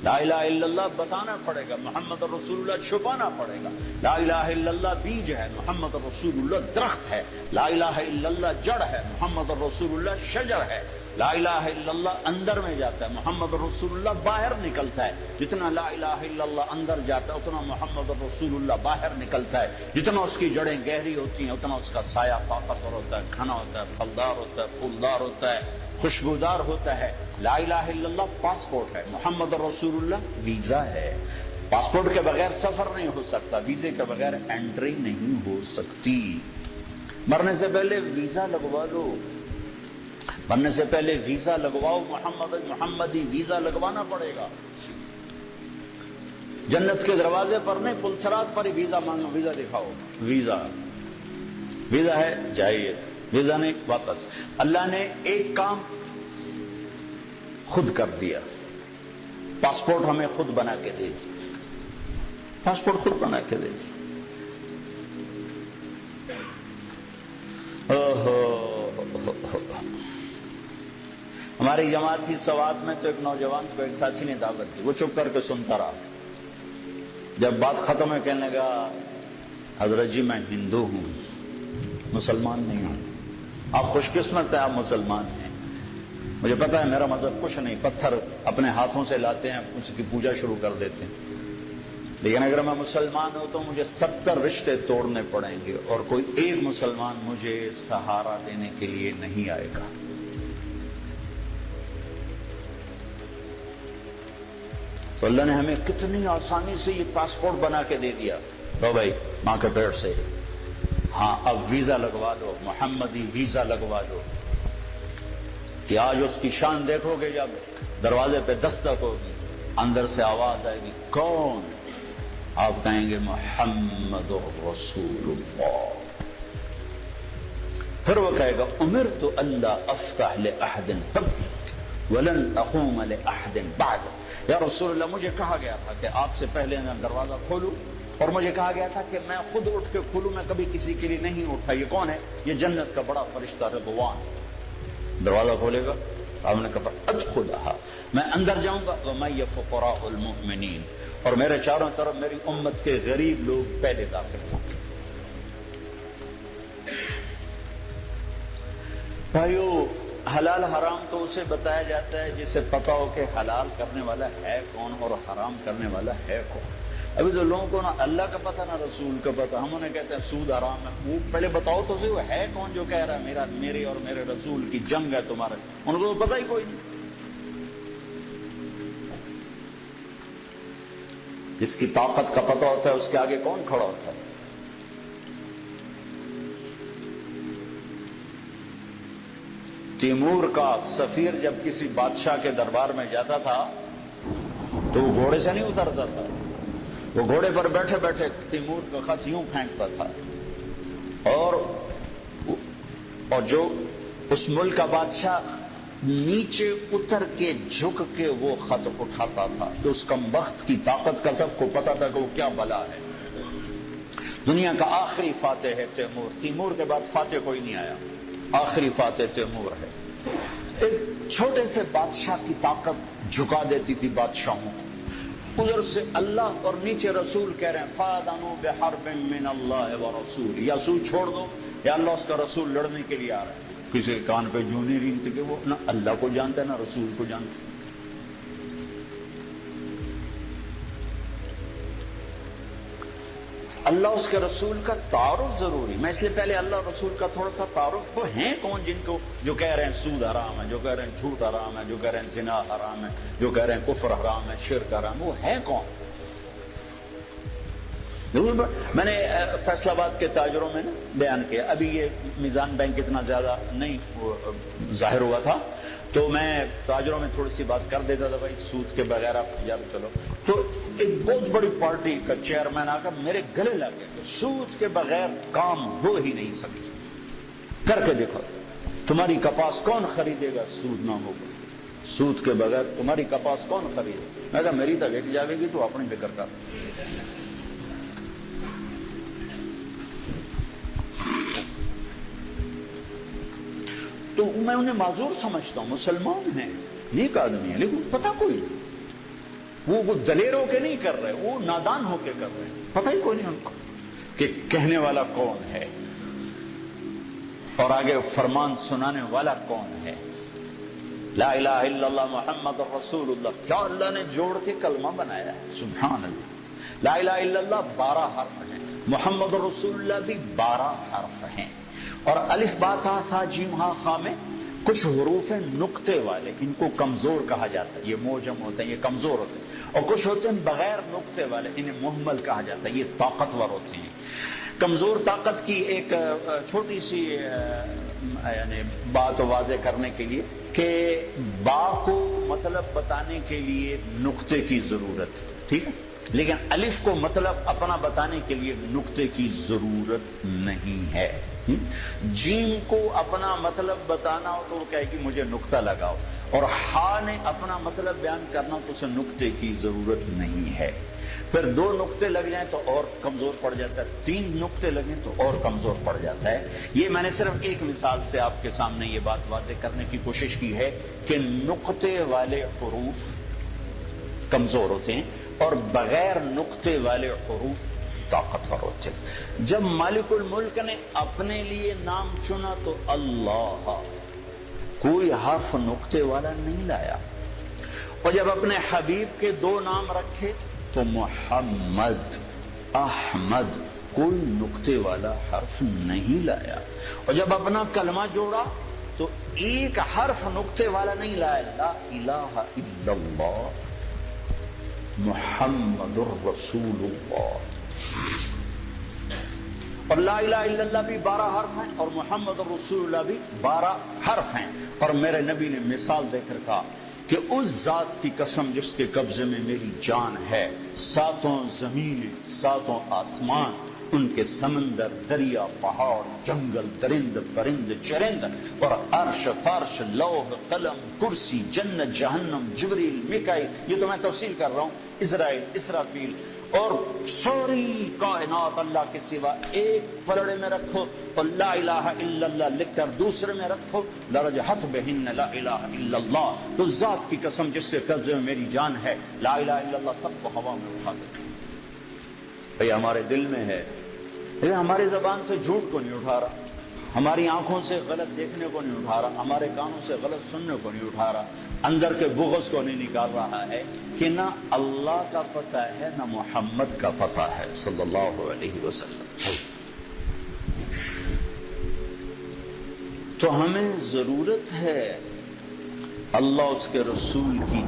S1: لا الہ الا اللہ بتانا پڑے گا، محمد رسول اللہ چھپانا پڑے گا۔ لا الہ الا اللہ بیج ہے، محمد رسول اللہ درخت ہے۔ لا الہ الا اللہ جڑ ہے، محمد رسول اللہ شجر ہے۔ لا الہ الا اللہ اندر میں جاتا ہے، محمد رسول اللہ باہر نکلتا ہے۔ جتنا لا الہ الا اللہ اندر جاتا ہے اتنا محمد رسول اللہ باہر نکلتا ہے۔ جتنا اس کی جڑیں گہری ہوتی ہیں اتنا اس کا سایہ طاقتور ہوتا ہے، گھنا ہوتا ہے، پھلدار ہوتا ہے، پھولدار ہوتا ہے، خوشبودار ہوتا ہے۔ لا الہ الا اللہ پاسپورٹ ہے، محمد رسول اللہ ویزا ہے۔ پاسپورٹ کے بغیر سفر نہیں ہو سکتا، ویزے کے بغیر انٹری نہیں ہو سکتی۔ مرنے سے پہلے ویزا لگوا لو، مرنے سے پہلے ویزا لگواؤ، محمدی ویزا لگوانا پڑے گا۔ جنت کے دروازے پر نہیں، پلسرات پر ہی ویزا مانگو، ویزا دکھاؤ، ویزا ویزا ہے جائیے، ویزا نہیں واپس۔ اللہ نے ایک کام خود کر دیا، پاسپورٹ ہمیں خود بنا کے دے دی، پاسپورٹ خود بنا کے دے دی۔ ہماری جماعت تھی سوات میں، تو ایک نوجوان کو ایک ساتھی نے دعوت دی، وہ چپ کر کے سنتا رہا۔ جب بات ختم ہے کہنے لگا حضرت جی میں ہندو ہوں، مسلمان نہیں ہوں۔ آپ خوش قسمت ہیں، آپ مسلمان ہیں، مجھے پتا ہے میرا مذہب کچھ نہیں، پتھر اپنے ہاتھوں سے لاتے ہیں، اس کی پوجا شروع کر دیتے ہیں، لیکن اگر میں مسلمان ہوں تو مجھے 70 رشتے توڑنے پڑیں گے اور کوئی ایک مسلمان مجھے سہارا دینے کے لیے نہیں آئے گا۔ تو اللہ نے ہمیں کتنی آسانی سے یہ پاسپورٹ بنا کے دے دیا، لو بھائی ماں کے پیٹ سے، ہاں اب ویزا لگوا دو، محمدی ویزا لگوا دو، کہ آج اس کی شان دیکھو گے جب دروازے پہ دستک ہوگی، اندر سے آواز آئے گی کون؟ آپ کہیں گے محمد رسول اللہ۔ پھر وہ کہے گا امرت الا افتح لاحد قبلک ولن اقوم لاحد بعدک۔ یا رسول اللہ مجھے کہا گیا تھا کہ آپ سے پہلے میں دروازہ کھولوں، اور مجھے کہا گیا تھا کہ میں خود اٹھ کے کھولوں، میں کبھی کسی کے لیے نہیں اٹھا۔ یہ کون ہے؟ یہ جنت کا بڑا فرشتہ رضوان۔ دروازہ کھولے گا، آپ نے کہا ادخلھا، میں اندر جاؤں گا، ومن فقراء المؤمنین، اور میرے چاروں طرف میری امت کے غریب لوگ پہلے داخل ہوں گے۔ بھائیو حلال حرام تو اسے بتایا جاتا ہے جسے پتا ہو کہ حلال کرنے والا ہے کون اور حرام کرنے والا ہے کون۔ ابھی تو لوگوں کو نہ اللہ کا پتہ نہ رسول کا پتہ، ہم انہیں کہتے ہیں سود حرام ہے، وہ پہلے بتاؤ تو صحیح وہ ہے کون جو کہہ رہا ہے میرے اور میرے رسول کی جنگ ہے تمہارے، ان کو تو پتہ ہی کوئی نہیں۔ جس کی طاقت کا پتہ ہوتا ہے اس کے آگے کون کھڑا ہوتا ہے؟ تیمور کا سفیر جب کسی بادشاہ کے دربار میں جاتا تھا تو وہ گھوڑے سے نہیں اترتا تھا، وہ گھوڑے پر بیٹھے بیٹھے تیمور کا خط یوں پھینکتا تھا، اور جو اس ملک کا بادشاہ نیچے اتر کے جھک کے وہ خط اٹھاتا تھا، تو اس کم وقت کی طاقت کا سب کو پتا تھا کہ وہ کیا بلا ہے۔ دنیا کا آخری فاتح ہے تیمور، تیمور کے بعد فاتح کوئی نہیں آیا، آخری فاتح تیمور ہے۔ ایک چھوٹے سے بادشاہ کی طاقت جھکا دیتی تھی بادشاہوں کو، ادھر سے اللہ اور نیچے رسول کہہ رہے ہیں فَأَذَنُوا بِحَرْبٍ مِّنَ اللَّهِ وَرَسُولِهِ، یا سو چھوڑ دو یا اللہ اس کا رسول لڑنے کے لیے آ رہا ہے۔ کسی کے کان پہ جوں نہیں رینگتے کہ وہ نہ اللہ کو جانتا ہے نہ رسول کو جانتا ہے۔ اللہ اس کے رسول کا تعارف ضروری، میں اس لیے پہلے اللہ رسول کا تھوڑا سا تعارف، وہ ہیں کون جن کو جو کہہ رہے ہیں سود حرام ہے، جو کہہ رہے ہیں جھوٹ حرام ہے، جو کہہ رہے ہیں زنا حرام ہے، جو کہہ رہے ہیں کفر حرام ہے، شرک حرام، وہ ہیں کون؟ میں نے فیصل آباد کے تاجروں میں بیان کیا، ابھی یہ میزان بینک اتنا زیادہ نہیں ظاہر ہوا تھا تو میں تاجروں میں تھوڑی سی بات کر دیتا تھا، بھائی سود کے بغیر آپ تجارت چلو، تو ایک بہت بڑی پارٹی کا چیئرمین آ کر میرے گلے لگ گیا کہ سود کے بغیر کام ہو ہی نہیں سکتا، کر کے دیکھو تمہاری کپاس کون خریدے گا سود نہ ہوگا، سود کے بغیر تمہاری کپاس کون خریدے گا؟ میں کہا میری تک ایک جاوے گی تو اپنی فکر کر۔ تو میں انہیں معذور سمجھتا ہوں، مسلمان ہیں، نیک آدمی ہیں، لیکن پتہ کوئی نہیں، وہ دلیر ہو کے نہیں کر رہے، وہ نادان ہو کے کر رہے ہیں، پتہ ہی کوئی نہیں ان کو کہ کہنے والا کون ہے اور آگے فرمان سنانے والا کون ہے۔ لا الہ الا اللہ محمد رسول اللہ، کیا اللہ نے جوڑ کے کلمہ بنایا ہے، سبحان اللہ۔ لا الہ الا اللہ 12 حرف ہیں، محمد رسول اللہ بھی 12 حرف ہیں، اور الف با تا تھا جیم ہا خا میں کچھ حروف ہیں نقطے والے، ان کو کمزور کہا جاتا ہے، یہ موجم ہوتے ہیں، یہ کمزور ہوتے ہیں، اور کچھ ہوتے ہیں بغیر نقطے والے، انہیں محمل کہا جاتا ہے، یہ طاقتور ہوتے ہیں۔ کمزور طاقت کی ایک چھوٹی سی یعنی بات واضح کرنے کے لیے کہ با کو مطلب بتانے کے لیے نقطے کی ضرورت، ٹھیک ہے، لیکن الف کو مطلب اپنا بتانے کے لیے نقطے کی ضرورت نہیں ہے۔ جیم کو اپنا مطلب بتانا ہو تو وہ کہے کہ مجھے نقطہ لگاؤ، اور ہا نے اپنا مطلب بیان کرنا تو اسے نقطے کی ضرورت نہیں ہے۔ پھر 2 نقطے لگ جائیں تو اور کمزور پڑ جاتا ہے، 3 نقطے لگیں تو اور کمزور پڑ جاتا ہے۔ یہ میں نے صرف ایک مثال سے آپ کے سامنے یہ بات واضح کرنے کی کوشش کی ہے کہ نقطے والے حروف کمزور ہوتے ہیں اور بغیر نقطے والے حروف طاقتور ہوتے ہیں۔ جب مالک الملک نے اپنے لیے نام چنا تو اللہ، کوئی حرف نقطے والا نہیں لایا، اور جب اپنے حبیب کے 2 نام رکھے تو محمد، احمد، کوئی نقطے والا حرف نہیں لایا، اور جب اپنا کلمہ جوڑا تو ایک حرف نقطے والا نہیں لایا، لا الہ الا اللہ محمد الرسول اللہ۔ اور لا الہ الا اللہ بھی 12 حرف ہیں اور محمد الرسول اللہ بھی 12 حرف ہیں، اور میرے نبی نے مثال دے کر کہا کہ اس ذات کی قسم جس کے قبضے میں میری جان ہے، 7 زمینیں، 7 آسمان، ان کے سمندر، دریا، پہاڑ، جنگل، درند، پرند، چرند، اور عرش، فرش، لوح، قلم، کرسی، جنت، جہنم، جبریل، میکائیل، یہ تو میں تفصیل کر رہا ہوں، اسرائیل، اسرافیل، اور ساری کائنات اللہ کے سوا ایک پلڑے میں رکھو اور لا الہ الا اللہ لکھ کر دوسرے میں رکھو، لرجحت بہن لا الہ الا اللہ، تو ذات کی قسم جس سے قبضے میں میری جان ہے، لا الہ الا اللہ سب کو ہوا میں اٹھا دے۔ بھئی ہمارے دل میں ہے، یہ ہماری زبان سے جھوٹ کو نہیں اٹھا رہا، ہماری آنکھوں سے غلط دیکھنے کو نہیں اٹھا رہا، ہمارے کانوں سے غلط سننے کو نہیں اٹھا رہا، اندر کے بغض کو نہیں نکال رہا ہے کہ نہ اللہ کا پتہ ہے نہ محمد کا پتہ ہے صلی اللہ علیہ وسلم۔ تو ہمیں ضرورت ہے اللہ اس کے رسول کی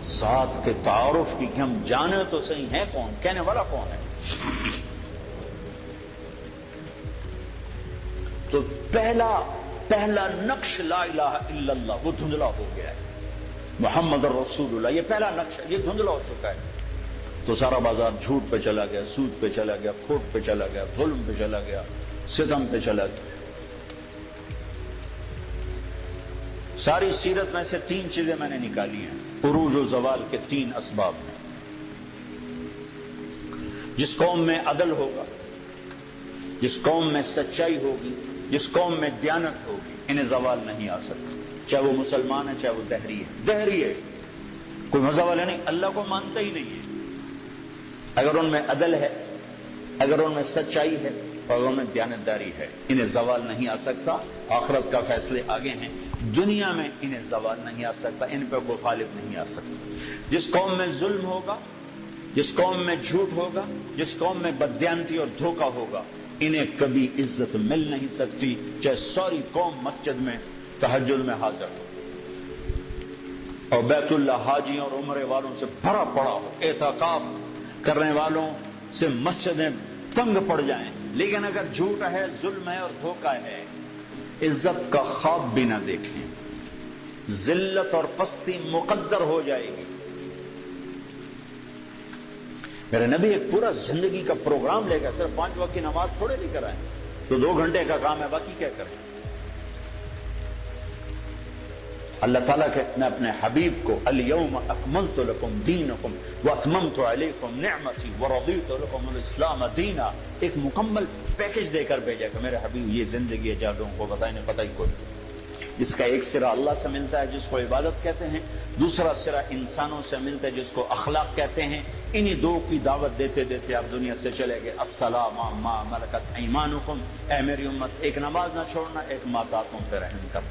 S1: ساتھ کے تعارف کی کہ ہم جانے تو صحیح ہیں کون، کہنے والا کون ہے. تو پہلا نقش لا الہ الا اللہ وہ دھندلا ہو گیا ہے. محمد الرسول اللہ یہ پہلا نقش ہے، یہ دھندلا ہو چکا ہے. تو سارا بازار جھوٹ پہ چلا گیا، سود پہ چلا گیا، کھوٹ پہ چلا گیا، ظلم پہ چلا گیا، ستم پہ چلا گیا. ساری سیرت میں سے 3 چیزیں میں نے نکالی ہیں عروج و زوال کے 3 اسباب میں. جس قوم میں عدل ہوگا، جس قوم میں سچائی ہوگی، جس قوم میں دیانت ہوگی، انہیں زوال نہیں آ سکتا. چاہے وہ مسلمان ہے، چاہے وہ دہری ہے. دہری ہے کوئی مذہب والے نہیں، اللہ کو مانتا ہی نہیں ہے. اگر ان میں عدل ہے، اگر ان میں سچائی ہے اور ان میں دیانتداری ہے، انہیں زوال نہیں آ سکتا. آخرت کا فیصلے آگے ہیں، دنیا میں انہیں زوال نہیں آ سکتا، ان پہ کوئی غالب نہیں آ سکتا. جس قوم میں ظلم ہوگا، جس قوم میں جھوٹ ہوگا، جس قوم میں بددیانتی اور دھوکہ ہوگا، انہیں کبھی عزت مل نہیں سکتی، چاہے ساری قوم مسجد میں تہجد میں حاضر ہو اور بیت اللہ حاجیوں اور عمرے والوں سے بھرا پڑا ہو، اعتکاف کرنے والوں سے مسجدیں تنگ پڑ جائیں، لیکن اگر جھوٹ ہے، ظلم ہے اور دھوکہ ہے، عزت کا خواب بھی نہ دیکھیں، ذلت اور پستی مقدر ہو جائے گی. میرے نبی ایک پورا زندگی کا پروگرام لے کر، صرف 5 وقت کی نماز تھوڑے لے کر آئے تو 2 گھنٹے کا کام ہے، باقی کیا کریں. اللہ تعالیٰ کہ میں اپنے حبیب کو الیوم اکملت لکم دینکم واتممت علیکم نعمتی ورضیت لکم الاسلام دینا، ایک مکمل پیکج دے کر بھیجا کہ میرے حبیب یہ زندگی ہے، جا لوگوں کو بتائیں پتہ ہی کوئی. جس کا ایک سرا اللہ سے ملتا ہے جس کو عبادت کہتے ہیں، دوسرا سرا انسانوں سے ملتا ہے جس کو اخلاق کہتے ہیں. انہی 2 کی دعوت دیتے دیتے آپ دنیا سے چلے گئے. السلام ما ملکت ایمانکم، اے میری امت ایک نماز نہ چھوڑنا، ایک ماتحتوں پہ رحم کر،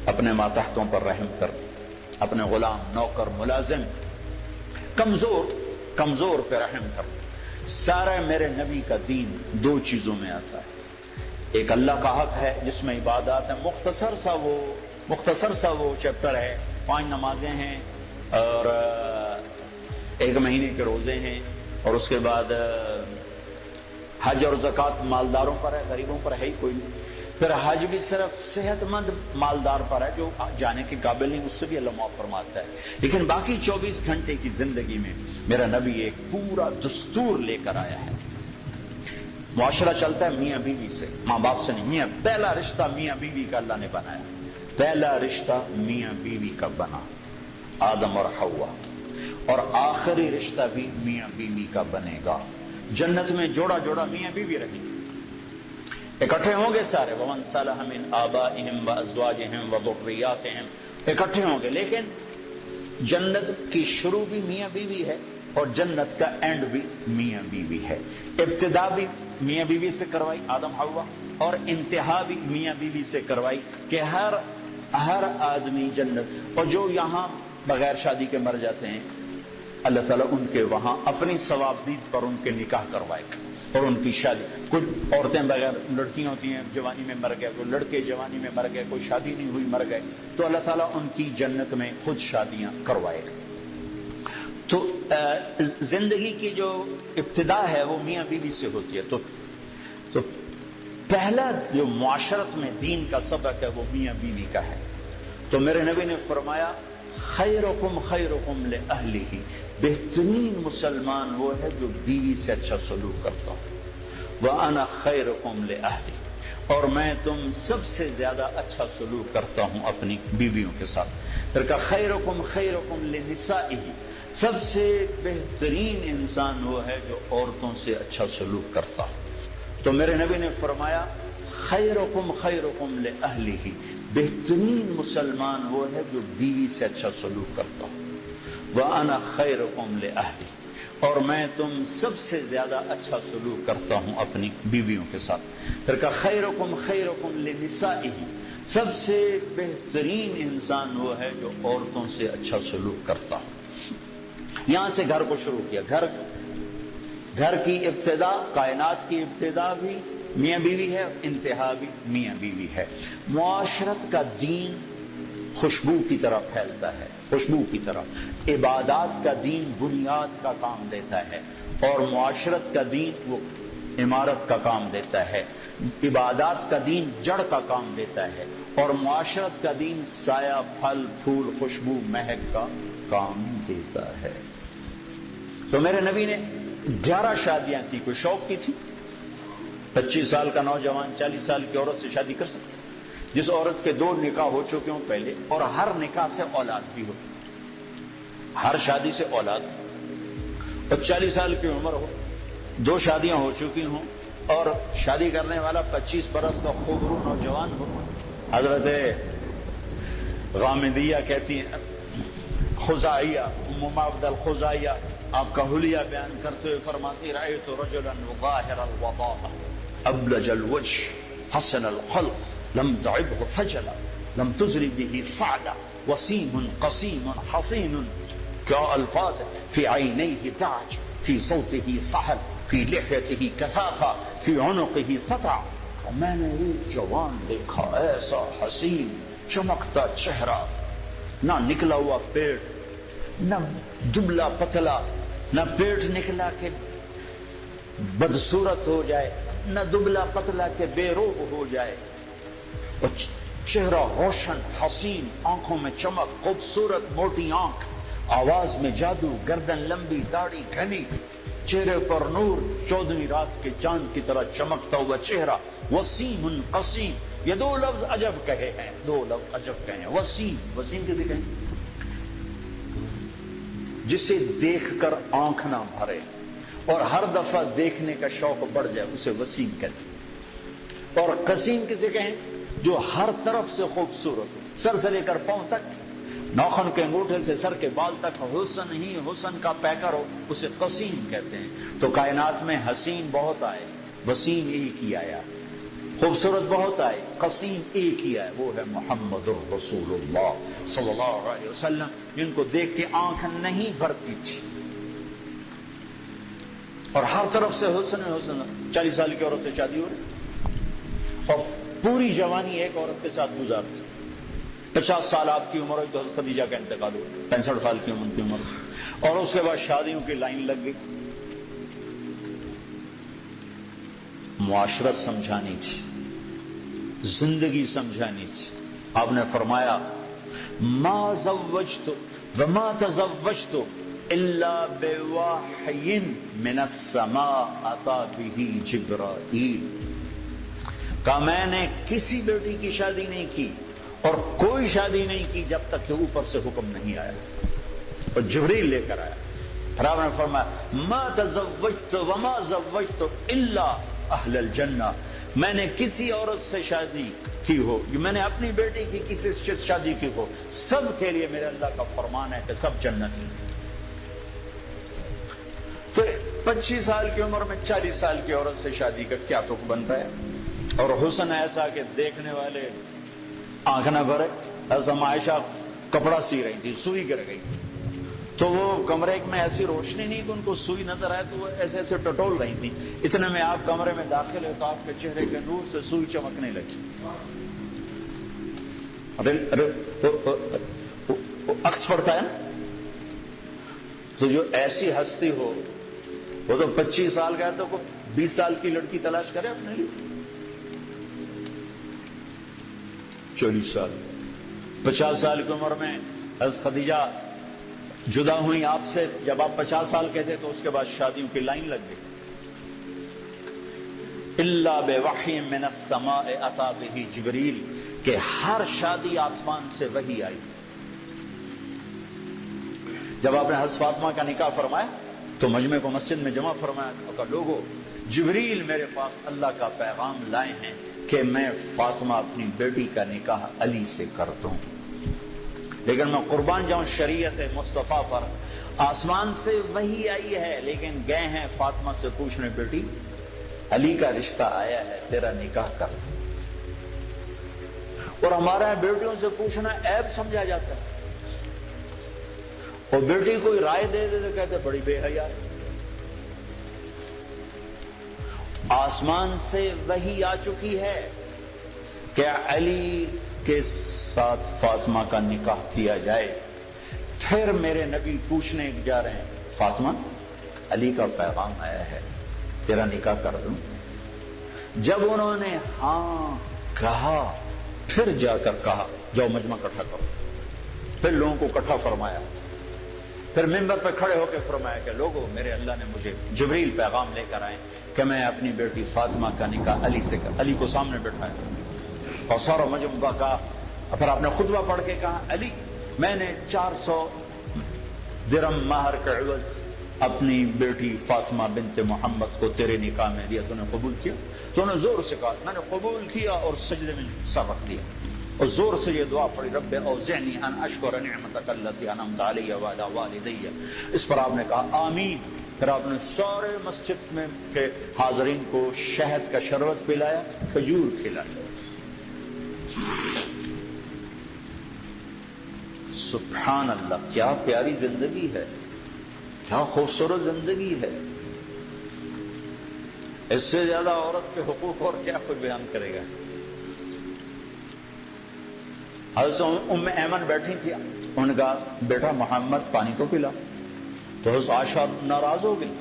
S1: اپنے ماتحتوں پر رحم کر، اپنے غلام، نوکر، ملازم، کمزور پہ رحم کر. سارا میرے نبی کا دین 2 چیزوں میں آتا ہے. ایک اللہ کا حق ہے جس میں عبادات ہے، مختصر سا وہ چیپٹر ہے. 5 نمازیں ہیں اور 1 مہینے کے روزے ہیں، اور اس کے بعد حج اور زکوٰۃ مالداروں پر ہے، غریبوں پر ہے ہی کوئی نہیں. پھر حج بھی صرف صحت مند مالدار پر ہے، جو جانے کے قابل نہیں، اس سے بھی اللہ معاف فرماتا ہے. لیکن باقی 24 گھنٹے کی زندگی میں میرا نبی ایک پورا دستور لے کر آیا ہے. معاشرہ چلتا ہے میاں بیوی سے، ماں باپ سے نہیں. پہلا رشتہ میاں بیوی کا اللہ نے بنایا، پہلا رشتہ میاں بیوی کا بنا، آدم اور حوا، اور آخری رشتہ بھی میاں بیوی کا بنے گا. جنت میں جوڑا جوڑا میاں بیوی رہیں گے، اکٹھے ہوں گے سارے. ومن صلح من آبائہم وازواجہم وذریاتہم، اکٹھے ہوں گے. لیکن جنت کی شروع بھی میاں بیوی ہے اور جنت کا اینڈ بھی میاں بیوی ہے. ابتدا بھی میاں بیوی سے کروائی آدم حوا، اور انتہا بھی میاں بیوی سے کروائی کہ ہر آدمی جنت. اور جو یہاں بغیر شادی کے مر جاتے ہیں، اللہ تعالیٰ ان کے وہاں اپنی ثوابدید پر ان کے نکاح کروائے گا اور ان کی شادی. کچھ عورتیں بغیر لڑکیاں ہوتی ہیں، جوانی میں مر گئے، کوئی لڑکے جوانی میں مر گئے، کوئی شادی نہیں ہوئی مر گئے، تو اللہ تعالیٰ ان کی جنت میں خود شادیاں کروائے گا. تو زندگی کی جو ابتدا ہے وہ میاں بیوی سے ہوتی ہے. تو پہلا جو معاشرت میں دین کا سبق ہے وہ میاں بیوی کا ہے. تو میرے نبی نے فرمایا خیرکم خیرکم لأہلہ، بہترین مسلمان وہ ہے جو بیوی سے اچھا سلوک کرتا ہوں. وَأَنَا خَيْرُكُمْ لِأَهْلِي، اور میں تم سب سے زیادہ اچھا سلوک کرتا ہوں اپنی بیویوں کے ساتھ. پھر کہا خیرکم خیرکم لنسائہ، سب سے بہترین انسان وہ ہے جو عورتوں سے اچھا سلوک کرتا ہوں. تو میرے نبی نے فرمایا خیرکم خیرکم لأہلہ، بہترین مسلمان وہ ہے جو بیوی سے اچھا سلوک کرتا ہوں. وَأَنَا خَيْرُكُمْ لِأَهْلِي، اور میں تم سب سے زیادہ اچھا سلوک کرتا ہوں اپنی بیویوں کے ساتھ. پھر کہا خیرکم خیرکم لنسائہ، سب سے بہترین انسان وہ ہے جو عورتوں سے اچھا سلوک کرتا ہوں. یہاں سے گھر کو شروع کیا. گھر کی ابتدا، کائنات کی ابتدا بھی میاں بیوی ہے، انتہا بھی میاں بیوی ہے. معاشرت کا دین خوشبو کی طرح پھیلتا ہے، خوشبو کی طرح۔ عبادات کا دین بنیاد کا کام دیتا ہے اور معاشرت کا دین وہ عمارت کا کام دیتا ہے۔ عبادات کا دین جڑ کا کام دیتا ہے اور معاشرت کا دین سایہ، پھل، پھول، خوشبو، مہک کا کام دیتا ہے۔ تو میرے نبی نے 11 شادیاں کی، کوئی شوق کی تھی؟ 25 سال کا نوجوان 40 سال کی عورت سے شادی کر سکتا؟ جس عورت کے 2 نکاح ہو چکے ہوں پہلے اور ہر نکاح سے اولاد بھی ہو، ہر شادی سے اولاد، اور 40 سال کی عمر ہو، 2 شادیاں ہو چکی ہوں اور شادی کرنے والا 25 برس کا خوبرو نوجوان ہو۔ حضرت غامدیہ کہتی ہیں، خزائیہ، ام معبد الخزائیہ آپ کا حلیہ بیان کرتے ہوئے فرماتی، رأیت رجلا ظاہر الوضاء ابلج الوجه حسن الخلق لم تعبه فجلا لم تزر به فعلا وسیم قسیم حسین، کیا الفاظ فی عینیہ تعج فی صوتہ سحل فی لحیتہ کثافہ فی عنقہ سطع۔ میں نے ایک جوان دیکھا ایسا حسین چمکتا چہرہ، نہ نکلا ہوا پیٹ، نہ دبلا پتلا، نہ پیٹ نکلا کہ بدصورت ہو جائے، نہ دبلا پتلا کہ بے روح ہو جائے، اور چہرہ روشن، حسین، آنکھوں میں چمک، خوبصورت موٹی آنکھ، آواز میں جادو، گردن لمبی، داڑھی گھنی، چہرے پر نور، 14ویں رات کے چاند کی طرح چمکتا ہوا چہرہ، وسیم قسیم۔ یہ 2 لفظ عجب کہے ہیں، 2 لفظ عجب کہے ہیں۔ وسیم، وسیم کسے کہیں؟ جسے دیکھ کر آنکھ نہ بھرے اور ہر دفعہ دیکھنے کا شوق بڑھ جائے، اسے وسیم کہتے ہیں۔ اور قسیم کسے کہیں؟ جو ہر طرف سے خوبصورت ہو، سر سے لے کر پاؤں تک، ناخن کے انگوٹھے سے سر کے بال تک حسن ہی حسن کا پیکر ہو، اسے قسیم کہتے ہیں۔ تو کائنات میں حسین بہت آئے، وسیم ایک ہی آیا، خوبصورت بہت آئے، قسیم ایک ہی آئے، وہ ہے محمد الرسول اللہ صلی اللہ علیہ وسلم، جن کو دیکھ کے آنکھ نہیں بھرتی تھی اور ہر طرف سے حسن حسن۔ 40 سال کی عورت سے شادی ہو رہی اور پوری جوانی ایک عورت کے ساتھ گزارتی، 50 سال آپ کی عمر ہوئی تو حضرت خدیجہ کا انتقال ہوا، 65 سال کی عمر کی عمر، اور اس کے بعد شادیوں کی لائن لگ گئی۔ معاشرت سمجھانی تھی، زندگی سمجھانی تھی۔ آپ نے فرمایا، ما زوجت وما تزوجت الا بوحی من السماء اتى به جبرائیل۔ کہا میں نے کسی بیٹی کی شادی نہیں کی اور کوئی شادی نہیں کی جب تک کہ اوپر سے حکم نہیں آیا، اور جبریل لے کر آیا۔ پھر آپ نے فرمایا، ما تزوجت وما زوجت الا اہل الجنہ، میں نے کسی عورت سے شادی کی ہو، میں نے اپنی بیٹی کی کسی سے شادی کی ہو، سب کے لیے میرے اللہ کا فرمان ہے کہ سب جنتی۔ تو 25 سال کی عمر میں 40 سال کی عورت سے شادی کا کیا تک بنتا ہے؟ اور حسن ایسا کہ دیکھنے والے آنکھ نہ بھرے۔ حضرت عائشہ کپڑا سی رہی تھی، سوئی گر گئی، تو وہ کمرے میں ایسی روشنی نہیں کہ ان کو سوئی نظر آئے، تو وہ ایسے ایسے ٹٹول رہی تھی۔ اتنے میں آپ کمرے میں داخل ہوئے تو آپ کے چہرے کے نور سے سوئی چمکنے لگی۔ عکس پڑتا ہے نا، تو جو ایسی ہستی ہو وہ تو 25 سال کا ہے تو 20 سال کی لڑکی تلاش کرے اپنے لیے، 40 سال 50 سال کی عمر میں حضرت خدیجہ جدا ہوئی آپ سے جب آپ 50 سال کے تھے، تو اس کے بعد شادیوں کی لائن لگ گئی۔ الا بوحی من السماء اتى به جبریل، کہ ہر شادی آسمان سے وحی آئی۔ جب آپ نے حضرت فاطمہ کا نکاح فرمایا تو مجمع کو مسجد میں جمع فرمایا، تو کہا لوگو جبریل میرے پاس اللہ کا پیغام لائے ہیں کہ میں فاطمہ اپنی بیٹی کا نکاح علی سے کر دوں، لیکن میں قربان جاؤں شریعت مصطفیٰ پر۔ آسمان سے وحی آئی ہے لیکن گئے ہیں فاطمہ سے پوچھنے، بیٹی علی کا رشتہ آیا ہے، تیرا نکاح کر دوں۔ اور ہمارا بیٹیوں سے پوچھنا عیب سمجھا جاتا ہے، اور بیٹی کوئی رائے دے دے تو کہتے بڑی بے حیا ہے۔ آسمان سے وحی آ چکی ہے کہ علی کے ساتھ فاطمہ کا نکاح کیا جائے. پھر میرے نبی پوچھنے جا رہے ہیں فاطمہ علی کا پیغام آیا ہے تیرا نکاح کر دوں. جب انہوں نے ہاں کہا پھر جا کر کہا جاؤ مجمع اکٹھا کرو. پھر لوگوں کو اکٹھا فرمایا. پھر ممبر پہ کھڑے ہو کے فرمایا کہ لوگوں میرے اللہ نے مجھے جبریل پیغام لے کر آئے کہ میں اپنی بیٹی فاطمہ کا نکاح علی سے کر. علی کو سامنے بٹھایا اور سارا مجمع کہا. پھر آپ نے خطبہ پڑھ کے کہا علی میں نے 400 درہم مہر کا عوض اپنی بیٹی فاطمہ بنت محمد کو تیرے نکاح میں دیا. تو نے قبول کیا؟ تو نے زور سے کہا میں نے قبول کیا اور سجدے میں سر رکھ دیا اور زور سے یہ دعا پڑھی رب اوزعنی ان اشکر نعمتک التی انعمت علی وعلی والدی. اس پر آپ نے کہا آمین. پھر آپ نے سارے مسجد میں کے حاضرین کو شہد کا شربت پلایا, کھجور کھلایا. سبحان اللہ, کیا پیاری زندگی ہے, کیا خوبصورت زندگی ہے. اس سے زیادہ عورت کے حقوق اور کیا کوئی بیان کرے گا. حضرت ام ایمن بیٹھی تھی, انہوں نے کہا بیٹا محمد پانی تو پلا. تو حضرت عائشہ ناراض ہو گئی.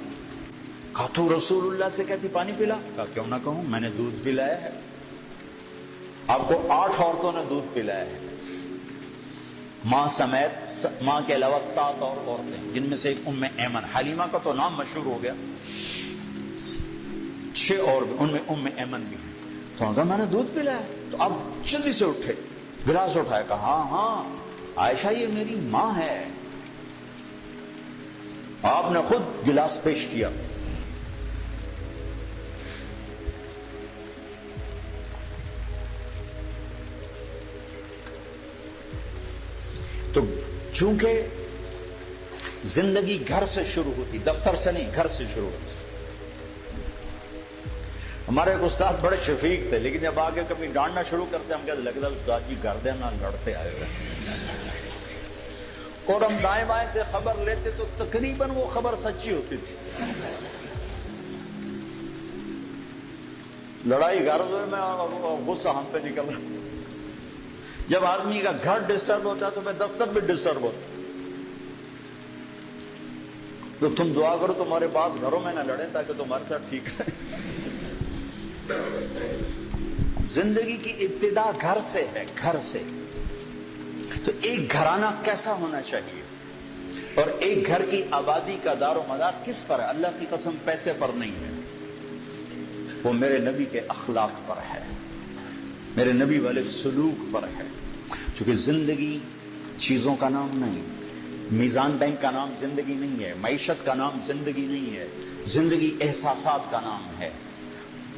S1: کہا تو رسول اللہ سے کہتی پانی پلا. کہا کیوں نہ کہوں, میں نے دودھ پلایا ہے. آپ کو 8 عورتوں نے دودھ پلایا ہے, ماں سمیت, ماں کے علاوہ 7 اور عورتیں, جن میں سے ایک ام ایمن. حلیمہ کا تو نام مشہور ہو گیا, 6 اور ان میں ام ایمن بھی ہیں. تو انہوں نے کہا میں نے دودھ پلایا. تو اب جلدی سے اٹھے, گلاس اٹھایا, کہا ہاں ہاں عائشہ یہ میری ماں ہے. آپ نے خود گلاس پیش کیا. تو چونکہ زندگی گھر سے شروع ہوتی, دفتر سے نہیں, گھر سے شروع ہوتی. ہمارے ایک استاد بڑے شفیق تھے, لیکن جب آگے کبھی ڈانٹنا شروع کرتے ہم کہتے لگتا استاد جی گردے نہ لڑتے آئے ہوئے. اور ہم دائیں بائیں سے خبر لیتے تو تقریباً وہ خبر سچی ہوتی تھی. لڑائی گھر میں اور غصہ ہم پہ نکل رہا. جب آدمی کا گھر ڈسٹرب ہوتا ہے تو میں دفتر بھی ڈسٹرب ہوتا. تو تم دعا کرو تمہارے پاس گھروں میں نہ لڑیں تاکہ تمہارے ساتھ ٹھیک رہے. زندگی کی ابتدا گھر سے ہے, گھر سے. تو ایک گھرانہ کیسا ہونا چاہیے, اور ایک گھر کی آبادی کا دار و مدار کس پر ہے؟ اللہ کی قسم پیسے پر نہیں ہے, وہ میرے نبی کے اخلاق پر ہے, میرے نبی والے سلوک پر ہے. چونکہ زندگی چیزوں کا نام نہیں, میزان بینک کا نام زندگی نہیں ہے, معیشت کا نام زندگی نہیں ہے. زندگی احساسات کا نام ہے.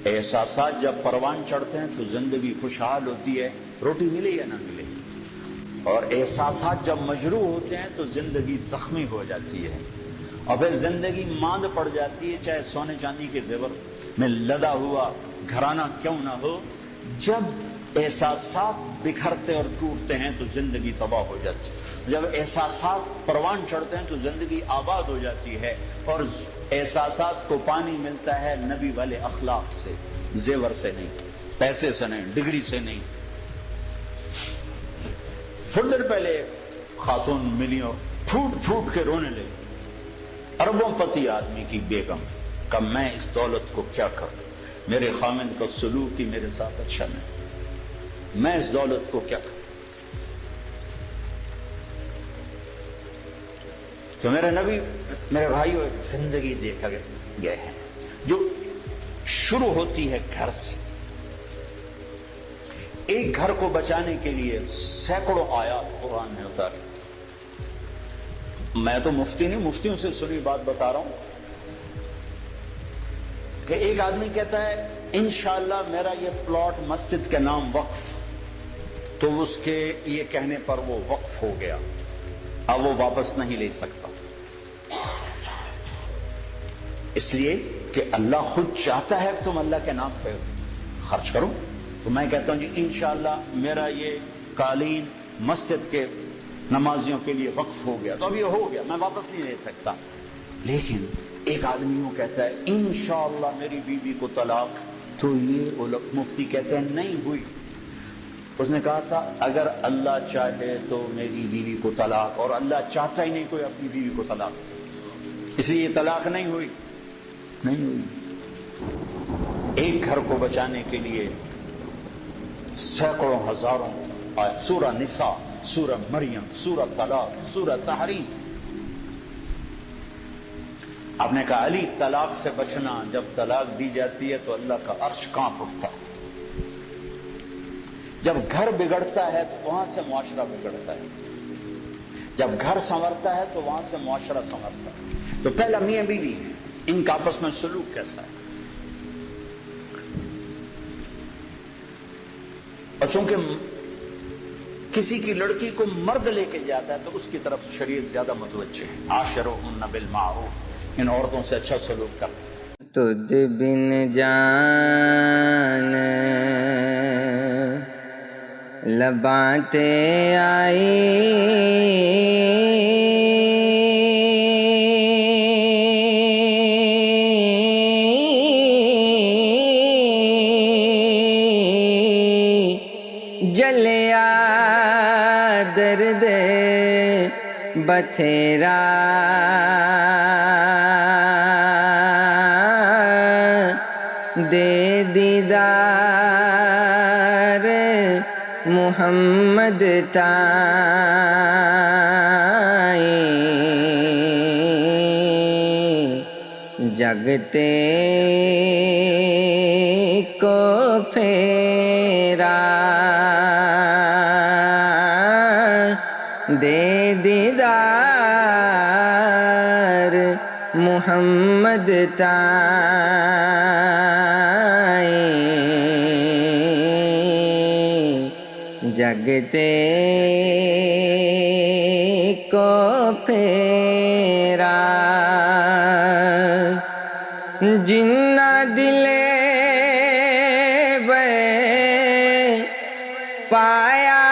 S1: احساسات جب پروان چڑھتے ہیں تو زندگی خوشحال ہوتی ہے, روٹی ملے یا نہ ملے. اور احساسات جب مجروح ہوتے ہیں تو زندگی زخمی ہو جاتی ہے, اور پھر زندگی ماند پڑ جاتی ہے, چاہے سونے چاندی کے زیور میں لدا ہوا گھرانہ کیوں نہ ہو. جب احساسات بکھرتے اور ٹوٹتے ہیں تو زندگی تباہ ہو جاتی ہے. جب احساسات پروان چڑھتے ہیں تو زندگی آباد ہو جاتی ہے. اور احساسات کو پانی ملتا ہے نبی والے اخلاق سے, زیور سے نہیں, پیسے سے نہیں, ڈگری سے نہیں. تھوڑی دیر پہلے خاتون ملی اور پھوٹ پھوٹ کے رونے لگی. اربوں پتی آدمی کی بیگم کہ میں اس دولت کو کیا کروں, میرے خامند کا سلوک ہی میرے ساتھ اچھا نہیں, میں اس دولت کو کیا کروں. تو میرے نبی, میرے بھائیوں, ایک زندگی دیکھا گئے ہیں جو شروع ہوتی ہے گھر سے. ایک گھر کو بچانے کے لیے سینکڑوں آیات قرآن میں اتاری. میں تو مفتی نہیں, مفتیوں سے سنی بات بتا رہا ہوں کہ ایک آدمی کہتا ہے انشاءاللہ میرا یہ پلاٹ مسجد کے نام وقف, تو اس کے یہ کہنے پر وہ وقف ہو گیا, اب وہ واپس نہیں لے سکتا. اس لیے کہ اللہ خود چاہتا ہے کہ تم اللہ کے نام پہ خرچ کرو. تو میں کہتا ہوں جی انشاءاللہ میرا یہ قالین مسجد کے نمازیوں کے لیے وقف ہو گیا, تو اب یہ ہو گیا, میں واپس نہیں لے سکتا. لیکن ایک آدمی وہ کہتا ہے انشاءاللہ میری بیوی کو طلاق, تو یہ مفتی کہتے ہیں نہیں ہوئی. اس نے کہا تھا اگر اللہ چاہے تو میری بیوی کو طلاق، اور اللہ چاہتا ہی نہیں کوئی اپنی بیوی کو طلاق، اس لیے یہ طلاق نہیں ہوئی۔ ایک گھر کو بچانے کے لیے سینکڑوں ہزاروں آیت، سورہ نساء، سورہ مریم، سورہ طلاق، سورہ تحریم۔ آپ نے کہا علی طلاق سے بچنا، جب طلاق دی جاتی ہے تو اللہ کا عرش کانپ اٹھتا ہے۔ جب گھر بگڑتا ہے تو وہاں سے معاشرہ بگڑتا ہے، جب گھر سنورتا ہے تو وہاں سے معاشرہ سنورتا ہے۔ تو پہلا میاں بیوی ہے، ان کا آپس میں سلوک کیسا ہے؟ اور چونکہ کسی کی لڑکی کو مرد لے کے جاتا ہے تو اس کی طرف شریعت زیادہ متوجہ ہے، عاشروہن بالمعروف، ان عورتوں سے اچھا سلوک کر۔
S2: تجھ بن جان لباتیں آئی، جلیا درد بتھیرا، دے دیدار محمد تائیں، جگتے کو پھیرا، دے دیدار محمد تائیں، جگتے کو پھیرا، جنہ دلے بے پایا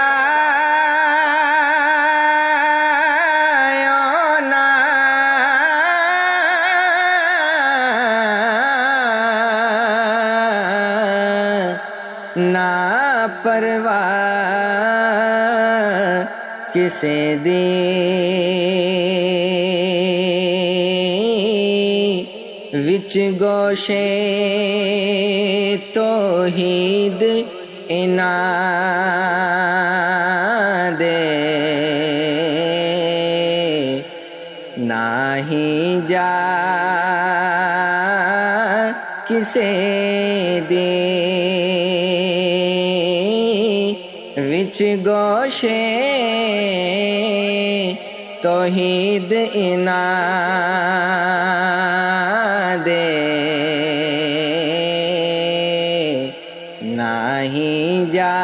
S2: نا پرواہ کسے دی، وچ گوشے توحید انا دے، ناہی جا کسے دی، وچ گوشے توحید انا دے، ناہی جا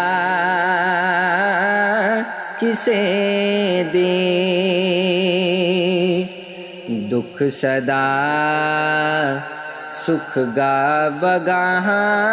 S2: کسے دی، دکھ صدا سکھ گا بگاہاں